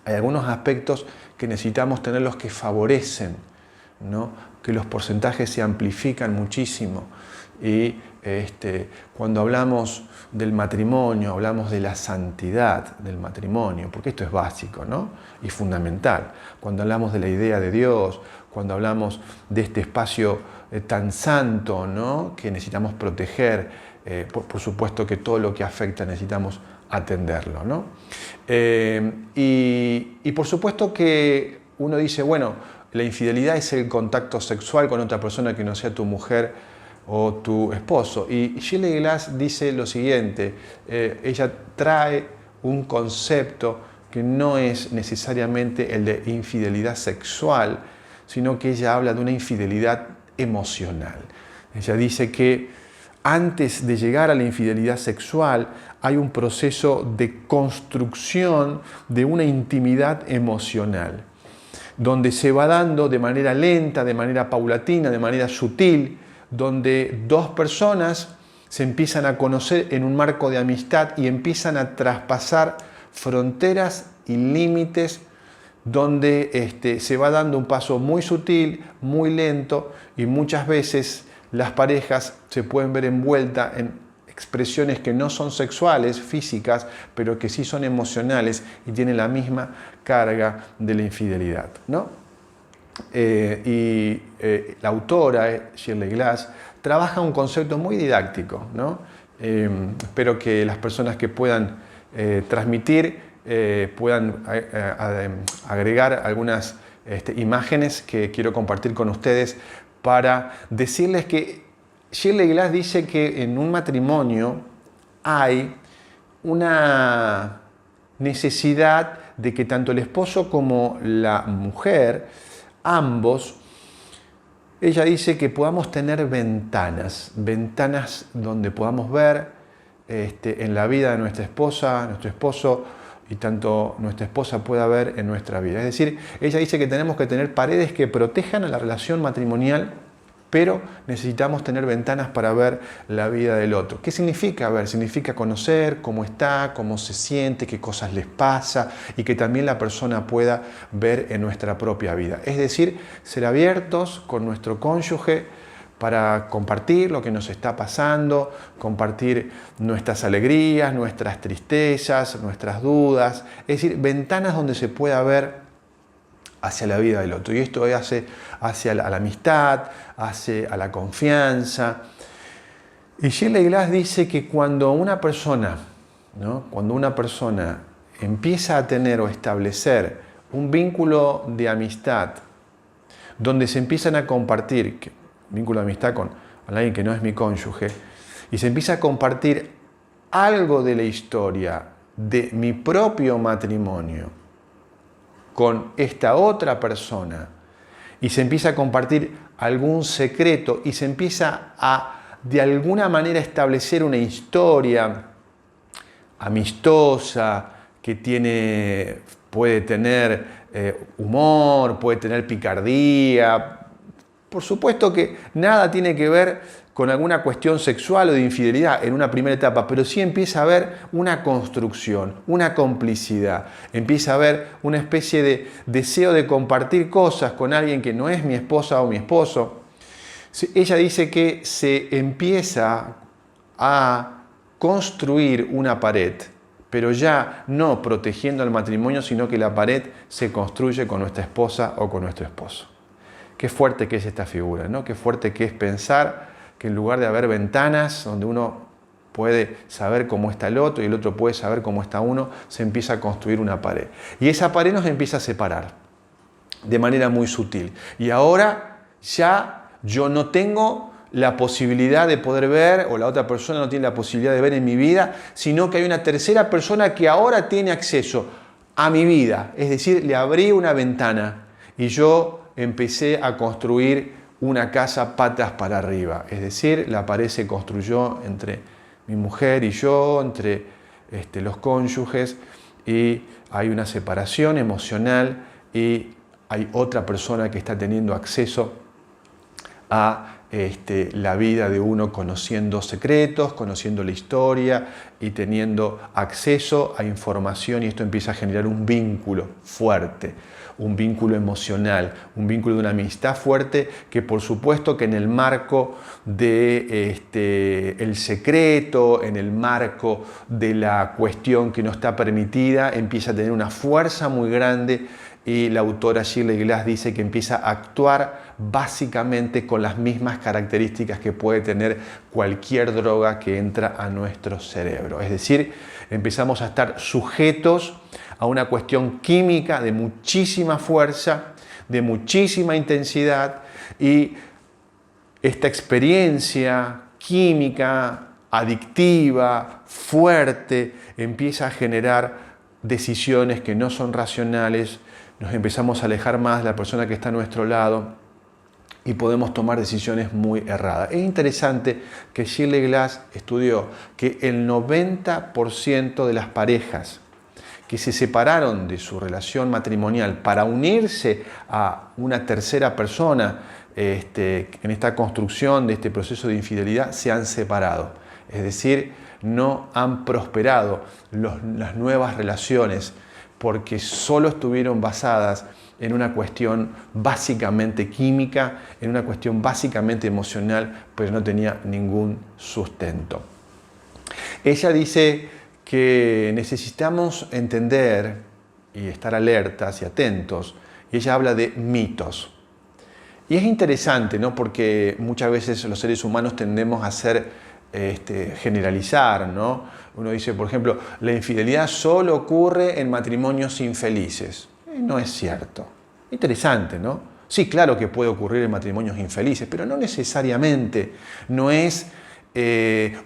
hay algunos aspectos que necesitamos tenerlos que favorecen, ¿no?, que los porcentajes se amplifican muchísimo. Y cuando hablamos del matrimonio, hablamos de la santidad del matrimonio, porque esto es básico, ¿no?, y fundamental. Cuando hablamos de la idea de Dios, cuando hablamos de este espacio tan santo, ¿no?, que necesitamos proteger, por supuesto que todo lo que afecta necesitamos atenderlo, ¿no? Y por supuesto que uno dice, bueno, la infidelidad es el contacto sexual con otra persona que no sea tu mujer o tu esposo. Y Shirley Glass dice lo siguiente, ella trae un concepto que no es necesariamente el de infidelidad sexual, sino que ella habla de una infidelidad emocional. Ella dice que antes de llegar a la infidelidad sexual hay un proceso de construcción de una intimidad emocional, donde se va dando de manera lenta, de manera paulatina, de manera sutil, donde dos personas se empiezan a conocer en un marco de amistad y empiezan a traspasar fronteras y límites, donde se va dando un paso muy sutil, muy lento, y muchas veces las parejas se pueden ver envueltas en expresiones que no son sexuales, físicas, pero que sí son emocionales y tienen la misma carga de la infidelidad, ¿no? La autora, Shirley Glass, trabaja un concepto muy didáctico, ¿no? Espero que las personas que puedan transmitir puedan agregar algunas imágenes que quiero compartir con ustedes para decirles que Shirley Glass dice que en un matrimonio hay una necesidad de que tanto el esposo como la mujer, ambos, ella dice que podamos tener ventanas donde podamos ver en la vida de nuestra esposa, nuestro esposo, y tanto nuestra esposa pueda ver en nuestra vida. Es decir, ella dice que tenemos que tener paredes que protejan a la relación matrimonial, pero necesitamos tener ventanas para ver la vida del otro. ¿Qué significa ver? Significa conocer cómo está, cómo se siente, qué cosas les pasa, y que también la persona pueda ver en nuestra propia vida. Es decir, ser abiertos con nuestro cónyuge para compartir lo que nos está pasando, compartir nuestras alegrías, nuestras tristezas, nuestras dudas, es decir, ventanas donde se pueda ver hacia la vida del otro. Y esto hace hacia la amistad, hace a la confianza. Y Shirley Glass dice que cuando una persona, ¿no? Cuando una persona empieza a tener o establecer un vínculo de amistad donde se empiezan a compartir, vínculo de amistad con alguien que no es mi cónyuge, y se empieza a compartir algo de la historia de mi propio matrimonio con esta otra persona, y se empieza a compartir algún secreto y se empieza a de alguna manera establecer una historia amistosa que puede tener humor, puede tener picardía. Por supuesto que nada tiene que ver con alguna cuestión sexual o de infidelidad en una primera etapa, pero sí empieza a haber una construcción, una complicidad, empieza a haber una especie de deseo de compartir cosas con alguien que no es mi esposa o mi esposo. Ella dice que se empieza a construir una pared, pero ya no protegiendo el matrimonio, sino que la pared se construye con nuestra esposa o con nuestro esposo. Qué fuerte que es esta figura, ¿no? Qué fuerte que es pensar que en lugar de haber ventanas donde uno puede saber cómo está el otro y el otro puede saber cómo está uno, se empieza a construir una pared. Y esa pared nos empieza a separar de manera muy sutil. Y ahora ya yo no tengo la posibilidad de poder ver, o la otra persona no tiene la posibilidad de ver en mi vida, sino que hay una tercera persona que ahora tiene acceso a mi vida. Es decir, le abrí una ventana y yo empecé a construir una casa patas para arriba. Es decir, la pared se construyó entre mi mujer y yo, entre los cónyuges, y hay una separación emocional y hay otra persona que está teniendo acceso a la vida de uno, conociendo secretos, conociendo la historia y teniendo acceso a información, y esto empieza a generar un vínculo fuerte, un vínculo emocional, un vínculo de una amistad fuerte que por supuesto que en el marco de el secreto, en el marco de la cuestión que no está permitida, empieza a tener una fuerza muy grande. Y la autora Shirley Glass dice que empieza a actuar básicamente con las mismas características que puede tener cualquier droga que entra a nuestro cerebro. Es decir, empezamos a estar sujetos a una cuestión química de muchísima fuerza, de muchísima intensidad, y esta experiencia química, adictiva, fuerte, empieza a generar decisiones que no son racionales. Nos empezamos a alejar más de la persona que está a nuestro lado y podemos tomar decisiones muy erradas. Es interesante que Shirley Glass estudió que el 90% de las parejas que se separaron de su relación matrimonial para unirse a una tercera persona en esta construcción de este proceso de infidelidad se han separado. Es decir, no han prosperado las nuevas relaciones, porque solo estuvieron basadas en una cuestión básicamente química, en una cuestión básicamente emocional, pero no tenía ningún sustento. Ella dice que necesitamos entender y estar alertas y atentos, y ella habla de mitos. Y es interesante, ¿no? Porque muchas veces los seres humanos tendemos a generalizar, ¿no? Uno dice, por ejemplo, la infidelidad solo ocurre en matrimonios infelices. No es cierto. Interesante, ¿no? Sí, claro que puede ocurrir en matrimonios infelices, pero no necesariamente. No es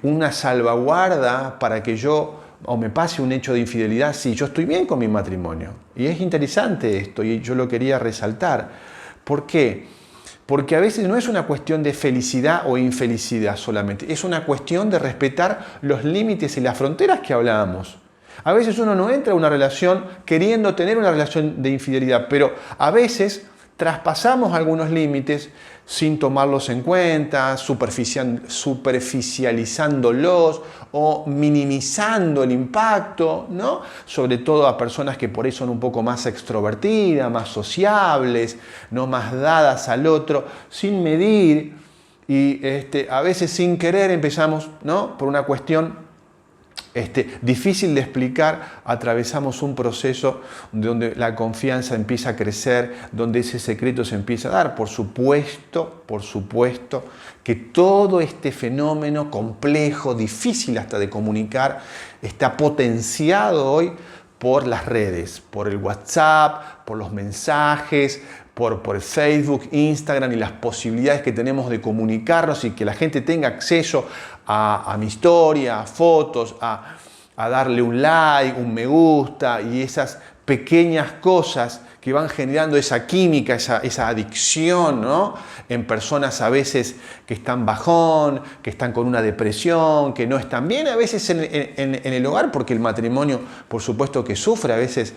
una salvaguarda para que yo o me pase un hecho de infidelidad si yo estoy bien con mi matrimonio. Y es interesante esto, y yo lo quería resaltar. ¿Por qué? Porque a veces no es una cuestión de felicidad o infelicidad solamente, es una cuestión de respetar los límites y las fronteras que hablábamos. A veces uno no entra a una relación queriendo tener una relación de infidelidad, pero a veces traspasamos algunos límites sin tomarlos en cuenta, superficializándolos o minimizando el impacto, ¿no? Sobre todo a personas que por ahí son un poco más extrovertidas, más sociables, ¿no? Más dadas al otro, sin medir y a veces sin querer empezamos, ¿no? Por una cuestión difícil de explicar, atravesamos un proceso donde la confianza empieza a crecer, donde ese secreto se empieza a dar. Por supuesto que todo este fenómeno complejo, difícil hasta de comunicar, está potenciado hoy por las redes, por el WhatsApp, por los mensajes, por el Facebook, Instagram y las posibilidades que tenemos de comunicarnos y que la gente tenga acceso a mi historia, a fotos, a darle un like, un me gusta y esas pequeñas cosas que van generando esa química, esa adicción, ¿no? En personas a veces que están bajón, que están con una depresión, que no están bien a veces en el hogar, porque el matrimonio, por supuesto que sufre a veces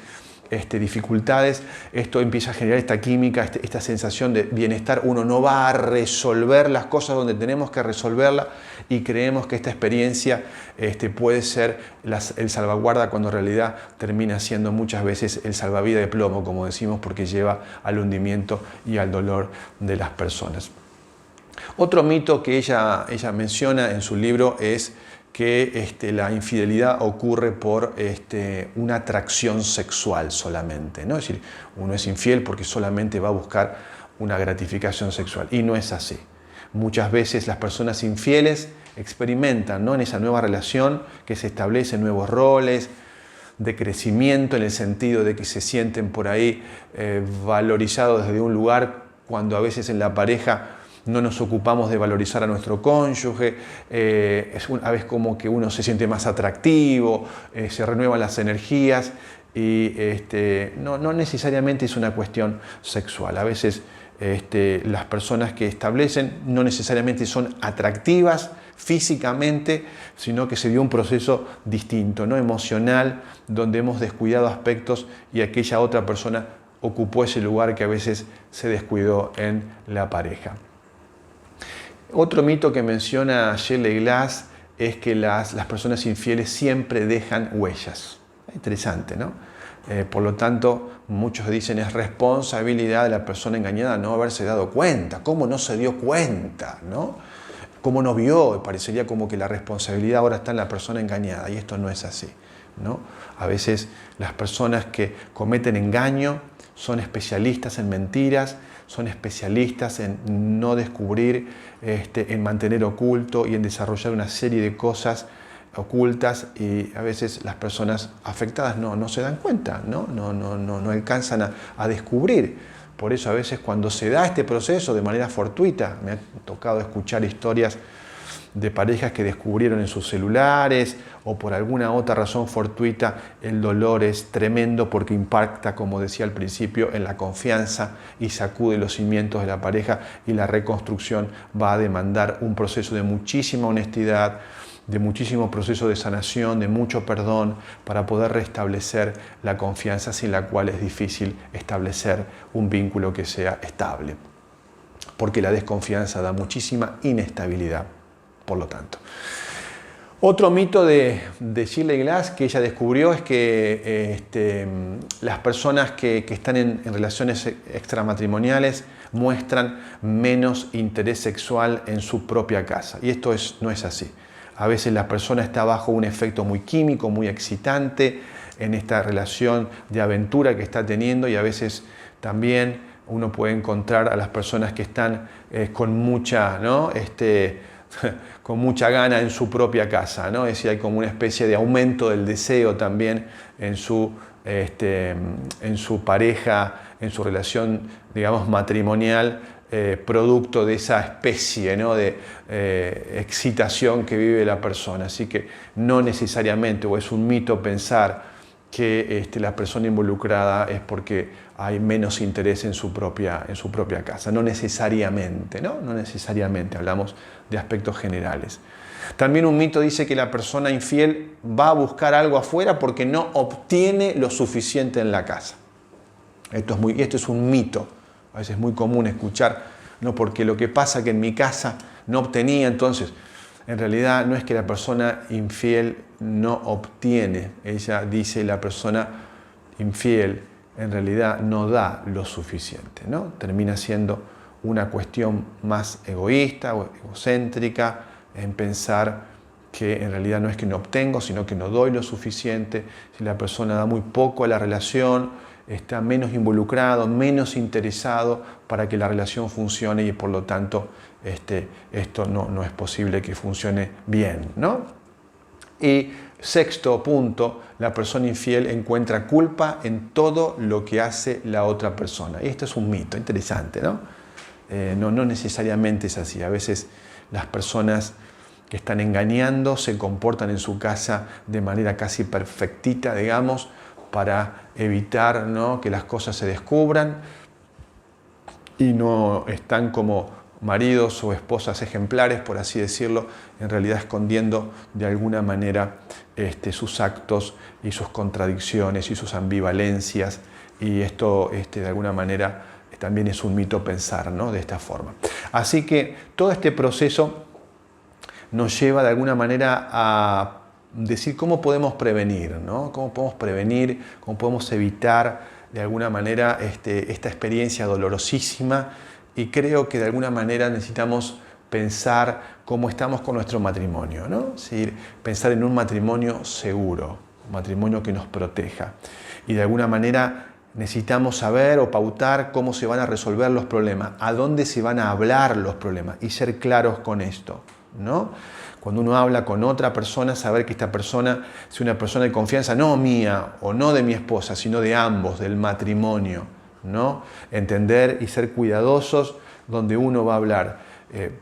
dificultades. Esto empieza a generar esta química, esta sensación de bienestar. Uno no va a resolver las cosas donde tenemos que resolverlas y creemos que esta experiencia puede ser el salvaguarda, cuando en realidad termina siendo muchas veces el salvavidas de plomo, como decimos, porque lleva al hundimiento y al dolor de las personas. Otro mito que ella menciona en su libro es que la infidelidad ocurre por una atracción sexual solamente, ¿no? Es decir, uno es infiel porque solamente va a buscar una gratificación sexual, y no es así. Muchas veces las personas infieles experimentan, ¿no? En esa nueva relación que se establecen nuevos roles de crecimiento, en el sentido de que se sienten por ahí valorizados desde un lugar, cuando a veces en la pareja no nos ocupamos de valorizar a nuestro cónyuge, es una vez como que uno se siente más atractivo, se renuevan las energías y no necesariamente es una cuestión sexual. A veces las personas que establecen no necesariamente son atractivas físicamente, sino que se dio un proceso distinto, ¿no? Emocional, donde hemos descuidado aspectos y aquella otra persona ocupó ese lugar que a veces se descuidó en la pareja. Otro mito que menciona Shelley Glass es que las personas infieles siempre dejan huellas. Interesante, ¿no? Por lo tanto, muchos dicen es responsabilidad de la persona engañada no haberse dado cuenta. ¿Cómo no se dio cuenta, no? ¿Cómo no vio? Parecería como que la responsabilidad ahora está en la persona engañada, y esto no es así, ¿no? A veces las personas que cometen engaño son especialistas en mentiras, son especialistas en no descubrir, en mantener oculto y en desarrollar una serie de cosas ocultas, y a veces las personas afectadas no se dan cuenta, no alcanzan a descubrir. Por eso a veces cuando se da este proceso de manera fortuita, me ha tocado escuchar historias de parejas que descubrieron en sus celulares o por alguna otra razón fortuita, el dolor es tremendo porque impacta, como decía al principio, en la confianza y sacude los cimientos de la pareja, y la reconstrucción va a demandar un proceso de muchísima honestidad, de muchísimo proceso de sanación, de mucho perdón, para poder restablecer la confianza, sin la cual es difícil establecer un vínculo que sea estable, porque la desconfianza da muchísima inestabilidad. Por lo tanto, otro mito de Shelley Glass que ella descubrió es que las personas que están en relaciones extramatrimoniales muestran menos interés sexual en su propia casa, y esto no es así. A veces la persona está bajo un efecto muy químico, muy excitante en esta relación de aventura que está teniendo, y a veces también uno puede encontrar a las personas que están con mucha, ¿no? con mucha gana en su propia casa, ¿no? Es decir, hay como una especie de aumento del deseo también en su pareja, en su relación, digamos, matrimonial, producto de esa especie, ¿no? de excitación que vive la persona. Así que no necesariamente, o es un mito pensar que la persona involucrada es porque hay menos interés en su propia casa. No necesariamente, ¿no? No necesariamente, hablamos de aspectos generales. También un mito dice que la persona infiel va a buscar algo afuera porque no obtiene lo suficiente en la casa. Esto es un mito. A veces es muy común escuchar, no, porque lo que pasa que en mi casa no obtenía, entonces, en realidad no es que la persona infiel no obtiene. Ella dice, la persona infiel en realidad no da lo suficiente, ¿no? Termina siendo una cuestión más egoísta o egocéntrica, en pensar que en realidad no es que no obtengo, sino que no doy lo suficiente. Si la persona da muy poco a la relación, está menos involucrado, menos interesado para que la relación funcione y por lo tanto esto no es posible que funcione bien, ¿no? Y sexto punto, la persona infiel encuentra culpa en todo lo que hace la otra persona. Y esto es un mito interesante, ¿no? No necesariamente es así. A veces las personas que están engañando se comportan en su casa de manera casi perfectita, digamos, para evitar, ¿no?, que las cosas se descubran y no están como maridos o esposas ejemplares, por así decirlo, en realidad escondiendo de alguna manera sus actos y sus contradicciones y sus ambivalencias, y esto de alguna manera también es un mito pensar, ¿no?, de esta forma. Así que todo este proceso nos lleva de alguna manera a decir cómo podemos prevenir, ¿no? Cómo podemos prevenir, cómo podemos evitar de alguna manera esta experiencia dolorosísima, y creo que de alguna manera necesitamos pensar cómo estamos con nuestro matrimonio, ¿no? Es decir, pensar en un matrimonio seguro, un matrimonio que nos proteja, y de alguna manera necesitamos saber o pautar cómo se van a resolver los problemas, a dónde se van a hablar los problemas y ser claros con esto, ¿no? Cuando uno habla con otra persona, saber que esta persona es una persona de confianza, no mía o no de mi esposa, sino de ambos, del matrimonio, ¿no? Entender y ser cuidadosos donde uno va a hablar.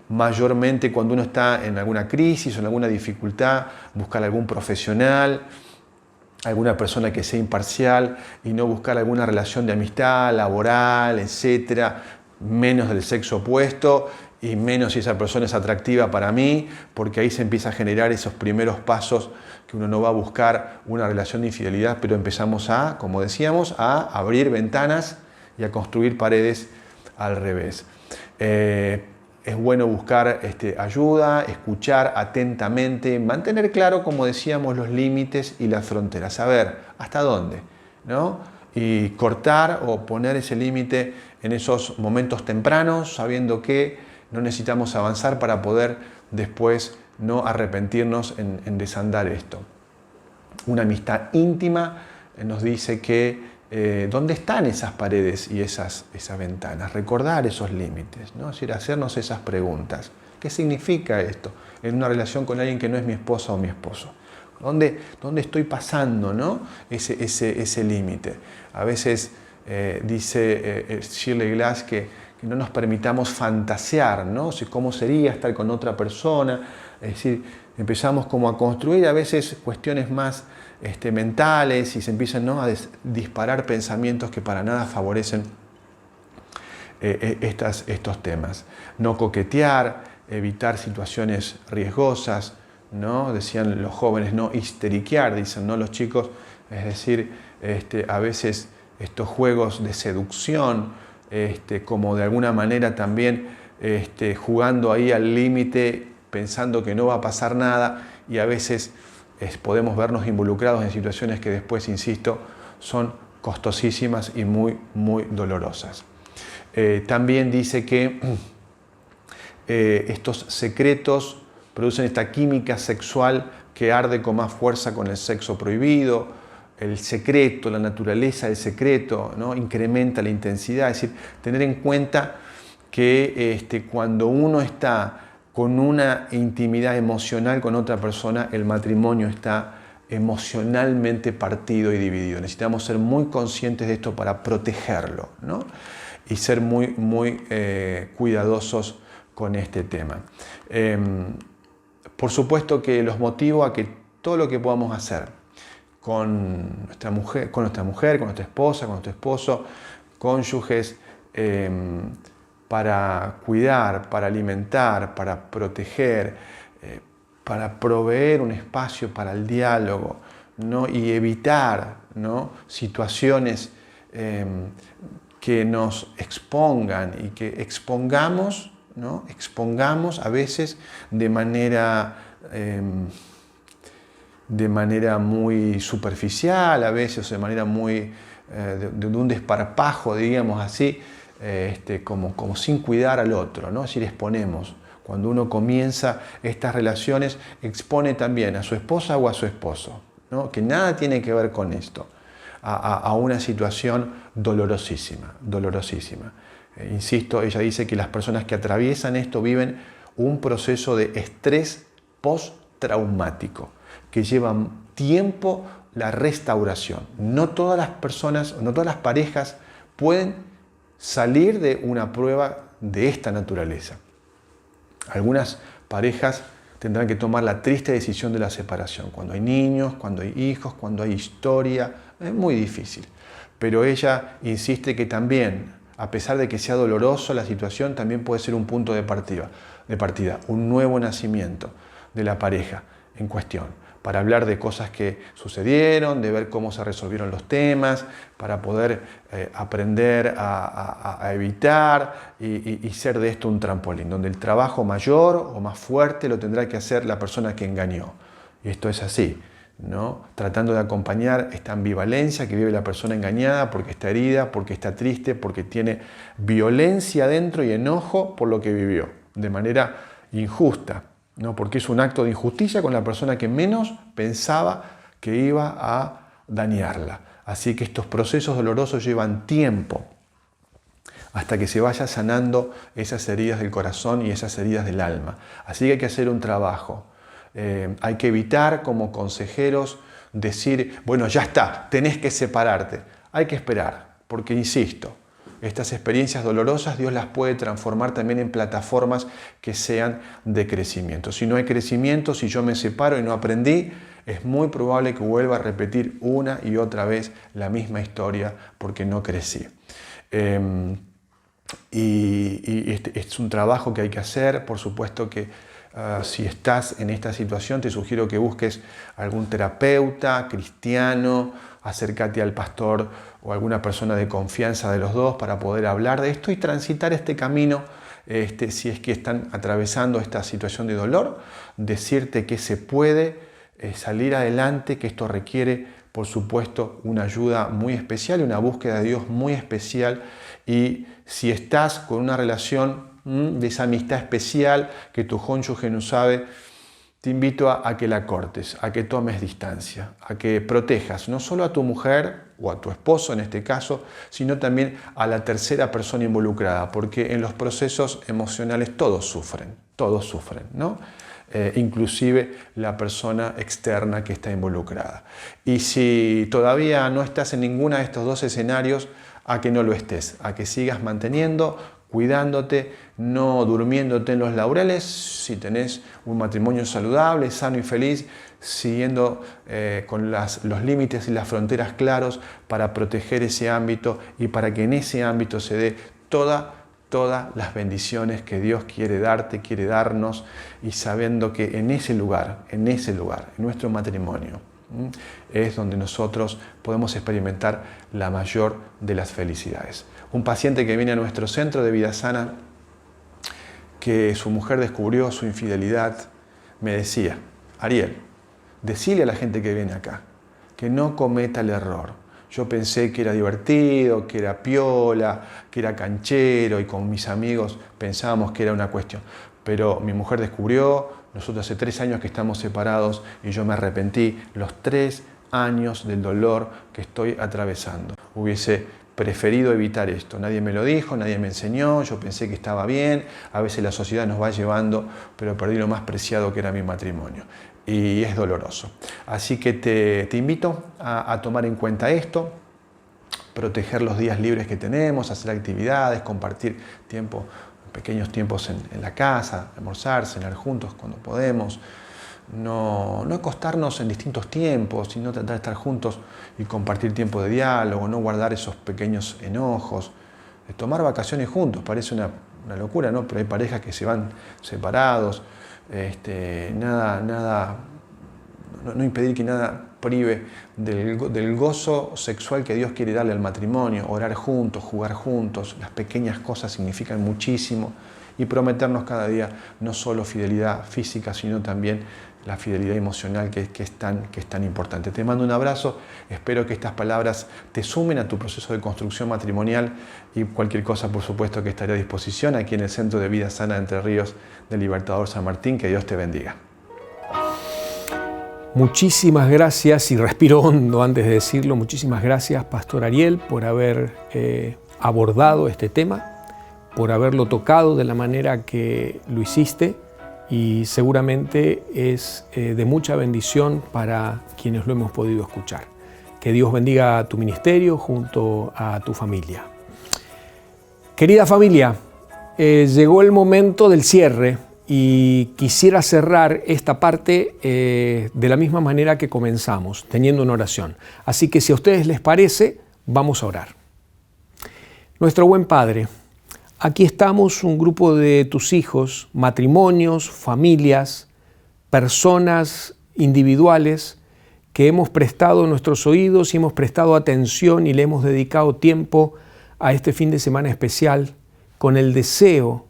Mayormente cuando uno está en alguna crisis o en alguna dificultad, buscar algún profesional, alguna persona que sea imparcial, y no buscar alguna relación de amistad, laboral, etcétera, menos del sexo opuesto, y menos si esa persona es atractiva para mí, porque ahí se empieza a generar esos primeros pasos que uno no va a buscar una relación de infidelidad, pero empezamos a, como decíamos, a abrir ventanas y a construir paredes al revés. Es bueno buscar ayuda, escuchar atentamente, mantener claro, como decíamos, los límites y las fronteras, saber hasta dónde, ¿no? Y cortar o poner ese límite en esos momentos tempranos, sabiendo que no necesitamos avanzar para poder después no arrepentirnos en desandar esto. Una amistad íntima nos dice que dónde están esas paredes y esas ventanas, recordar esos límites, ¿no? Es decir, hacernos esas preguntas. ¿Qué significa esto en una relación con alguien que no es mi esposa o mi esposo? ¿Dónde estoy pasando, ¿no?, ese límite? A veces dice Shirley Glass que no nos permitamos fantasear, ¿no? ¿Cómo sería estar con otra persona? Es decir, empezamos como a construir a veces cuestiones más mentales, y se empiezan, ¿no?, a disparar pensamientos que para nada favorecen estos temas. No coquetear, evitar situaciones riesgosas, ¿no? Decían los jóvenes, no histeriquear, dicen, ¿no?, los chicos. Es decir, a veces estos juegos de seducción, como de alguna manera también jugando ahí al límite, pensando que no va a pasar nada, y a veces podemos vernos involucrados en situaciones que después, insisto, son costosísimas y muy, muy dolorosas. También dice que estos secretos producen esta química sexual que arde con más fuerza con el sexo prohibido. El secreto, la naturaleza del secreto, ¿no?, incrementa la intensidad. Es decir, tener en cuenta que cuando uno está con una intimidad emocional con otra persona, el matrimonio está emocionalmente partido y dividido. Necesitamos ser muy conscientes de esto para protegerlo, ¿no?, y ser muy, muy cuidadosos con este tema. Por supuesto que los motivo a que todo lo que podamos hacer con nuestra mujer, con nuestra esposa, con nuestro esposo, cónyuges, para cuidar, para alimentar, para proteger, para proveer un espacio para el diálogo, ¿no?, y evitar, ¿no?, situaciones que nos expongan y que expongamos, ¿no?, expongamos a veces de manera muy superficial, a veces de manera muy de un desparpajo, digamos así, como sin cuidar al otro, ¿no? Es decir, exponemos. Cuando uno comienza estas relaciones, expone también a su esposa o a su esposo, ¿no? Que nada tiene que ver con esto, a una situación dolorosísima, dolorosísima. Insisto, ella dice que las personas que atraviesan esto viven un proceso de estrés postraumático, que lleva tiempo la restauración. No todas las personas, no todas las parejas pueden salir de una prueba de esta naturaleza. Algunas parejas tendrán que tomar la triste decisión de la separación, cuando hay niños, cuando hay hijos, cuando hay historia. Es muy difícil. Pero ella insiste que también, a pesar de que sea doloroso la situación, también puede ser un punto de partida, un nuevo nacimiento de la pareja en cuestión, para hablar de cosas que sucedieron, de ver cómo se resolvieron los temas, para poder aprender a evitar y ser de esto un trampolín, donde el trabajo mayor o más fuerte lo tendrá que hacer la persona que engañó. Y esto es así, ¿no? Tratando de acompañar esta ambivalencia que vive la persona engañada porque está herida, porque está triste, porque tiene violencia dentro y enojo por lo que vivió, de manera injusta, ¿no? Porque es un acto de injusticia con la persona que menos pensaba que iba a dañarla. Así que estos procesos dolorosos llevan tiempo hasta que se vaya sanando esas heridas del corazón y esas heridas del alma. Así que hay que hacer un trabajo. Hay que evitar como consejeros decir, bueno, ya está, tenés que separarte. Hay que esperar, porque insisto, estas experiencias dolorosas Dios las puede transformar también en plataformas que sean de crecimiento. Si no hay crecimiento, si yo me separo y no aprendí, es muy probable que vuelva a repetir una y otra vez la misma historia porque no crecí. Es un trabajo que hay que hacer. Por supuesto que si estás en esta situación, te sugiero que busques algún terapeuta cristiano, acércate al pastor o alguna persona de confianza de los dos para poder hablar de esto y transitar este camino, si es que están atravesando esta situación de dolor, decirte que se puede salir adelante, que esto requiere, por supuesto, una ayuda muy especial y una búsqueda de Dios muy especial. Y si estás con una relación de esa amistad especial que tu cónyuge no sabe, te invito a que la cortes, a que tomes distancia, a que protejas no solo a tu mujer o a tu esposo en este caso, sino también a la tercera persona involucrada, porque en los procesos emocionales todos sufren, ¿no? Inclusive la persona externa que está involucrada. Y si todavía no estás en ninguno de estos dos escenarios, a que no lo estés, a que sigas manteniendo, cuidándote, no durmiéndote en los laureles, si tenés un matrimonio saludable, sano y feliz, siguiendo con los límites y las fronteras claros para proteger ese ámbito y para que en ese ámbito se dé todas las bendiciones que Dios quiere darte, quiere darnos, y sabiendo que en ese lugar, en nuestro matrimonio, es donde nosotros podemos experimentar la mayor de las felicidades. Un paciente que viene a nuestro centro de vida sana, que su mujer descubrió su infidelidad, me decía: Ariel, decile a la gente que viene acá que no cometa el error. Yo pensé que era divertido, que era piola, que era canchero, y con mis amigos pensábamos que era una cuestión. Pero mi mujer descubrió, nosotros hace 3 años que estamos separados y yo me arrepentí, los 3 años del dolor que estoy atravesando. Hubiese preferido evitar esto. Nadie me lo dijo, nadie me enseñó, yo pensé que estaba bien. A veces la sociedad nos va llevando, pero perdí lo más preciado que era mi matrimonio. Y es doloroso. Así que te invito a tomar en cuenta esto, proteger los días libres que tenemos, hacer actividades, compartir tiempo, pequeños tiempos en la casa, almorzar, cenar juntos cuando podemos. No acostarnos en distintos tiempos, sino tratar de estar juntos y compartir tiempo de diálogo, no guardar esos pequeños enojos. Tomar vacaciones juntos, parece una locura, ¿no? Pero hay parejas que se van separados. No impedir que nada prive del gozo sexual que Dios quiere darle al matrimonio. Orar juntos, jugar juntos, las pequeñas cosas significan muchísimo. y prometernos cada día no solo fidelidad física, sino también la fidelidad emocional que es tan importante. Te mando un abrazo, espero que estas palabras te sumen a tu proceso de construcción matrimonial y cualquier cosa, por supuesto, que estaré a disposición aquí en el Centro de Vida Sana de Entre Ríos del Libertador San Martín. Que Dios te bendiga. Muchísimas gracias, y respiro hondo antes de decirlo, muchísimas gracias, Pastor Ariel, por haber abordado este tema, por haberlo tocado de la manera que lo hiciste, y seguramente es de mucha bendición para quienes lo hemos podido escuchar. Que Dios bendiga a tu ministerio junto a tu familia. Querida familia, llegó el momento del cierre y quisiera cerrar esta parte de la misma manera que comenzamos, teniendo una oración. Así que si a ustedes les parece, vamos a orar. Nuestro buen Padre, aquí estamos un grupo de tus hijos, matrimonios, familias, personas individuales que hemos prestado nuestros oídos y hemos prestado atención y le hemos dedicado tiempo a este fin de semana especial con el deseo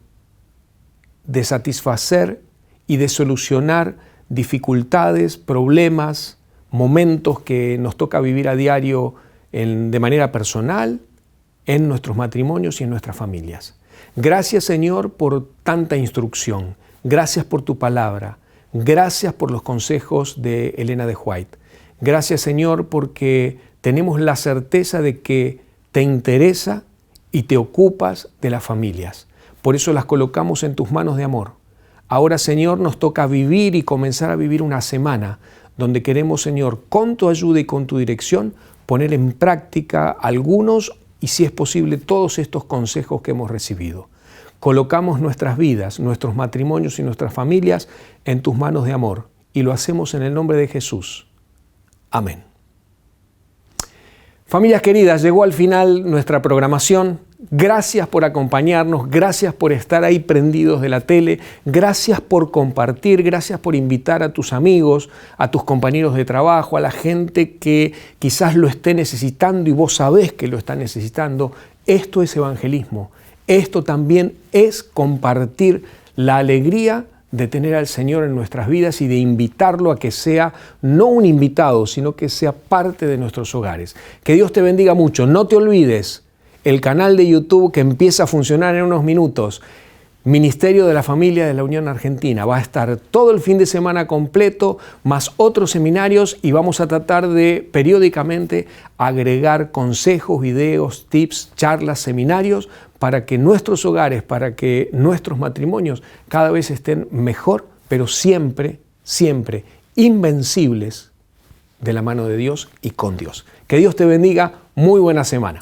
de satisfacer y de solucionar dificultades, problemas, momentos que nos toca vivir a diario de manera personal, en nuestros matrimonios y en nuestras familias. Gracias, Señor, por tanta instrucción. Gracias por tu palabra. Gracias por los consejos de Elena de White. Gracias, Señor, porque tenemos la certeza de que te interesa y te ocupas de las familias. Por eso las colocamos en tus manos de amor. Ahora, Señor, nos toca vivir y comenzar a vivir una semana donde queremos, Señor, con tu ayuda y con tu dirección, poner en práctica algunos y, si es posible, todos estos consejos que hemos recibido. Colocamos nuestras vidas, nuestros matrimonios y nuestras familias en tus manos de amor y lo hacemos en el nombre de Jesús. Amén. Familias queridas, llegó al final nuestra programación. Gracias por acompañarnos, gracias por estar ahí prendidos de la tele, gracias por compartir, gracias por invitar a tus amigos, a tus compañeros de trabajo, a la gente que quizás lo esté necesitando y vos sabés que lo está necesitando. Esto es evangelismo, esto también es compartir la alegría de tener al Señor en nuestras vidas y de invitarlo a que sea no un invitado, sino que sea parte de nuestros hogares. Que Dios te bendiga mucho, no te olvides el canal de YouTube que empieza a funcionar en unos minutos, Ministerio de la Familia de la Unión Argentina. Va a estar todo el fin de semana completo, más otros seminarios, y vamos a tratar de periódicamente agregar consejos, videos, tips, charlas, seminarios, para que nuestros hogares, para que nuestros matrimonios cada vez estén mejor, pero siempre, siempre invencibles de la mano de Dios y con Dios. Que Dios te bendiga. Muy buena semana.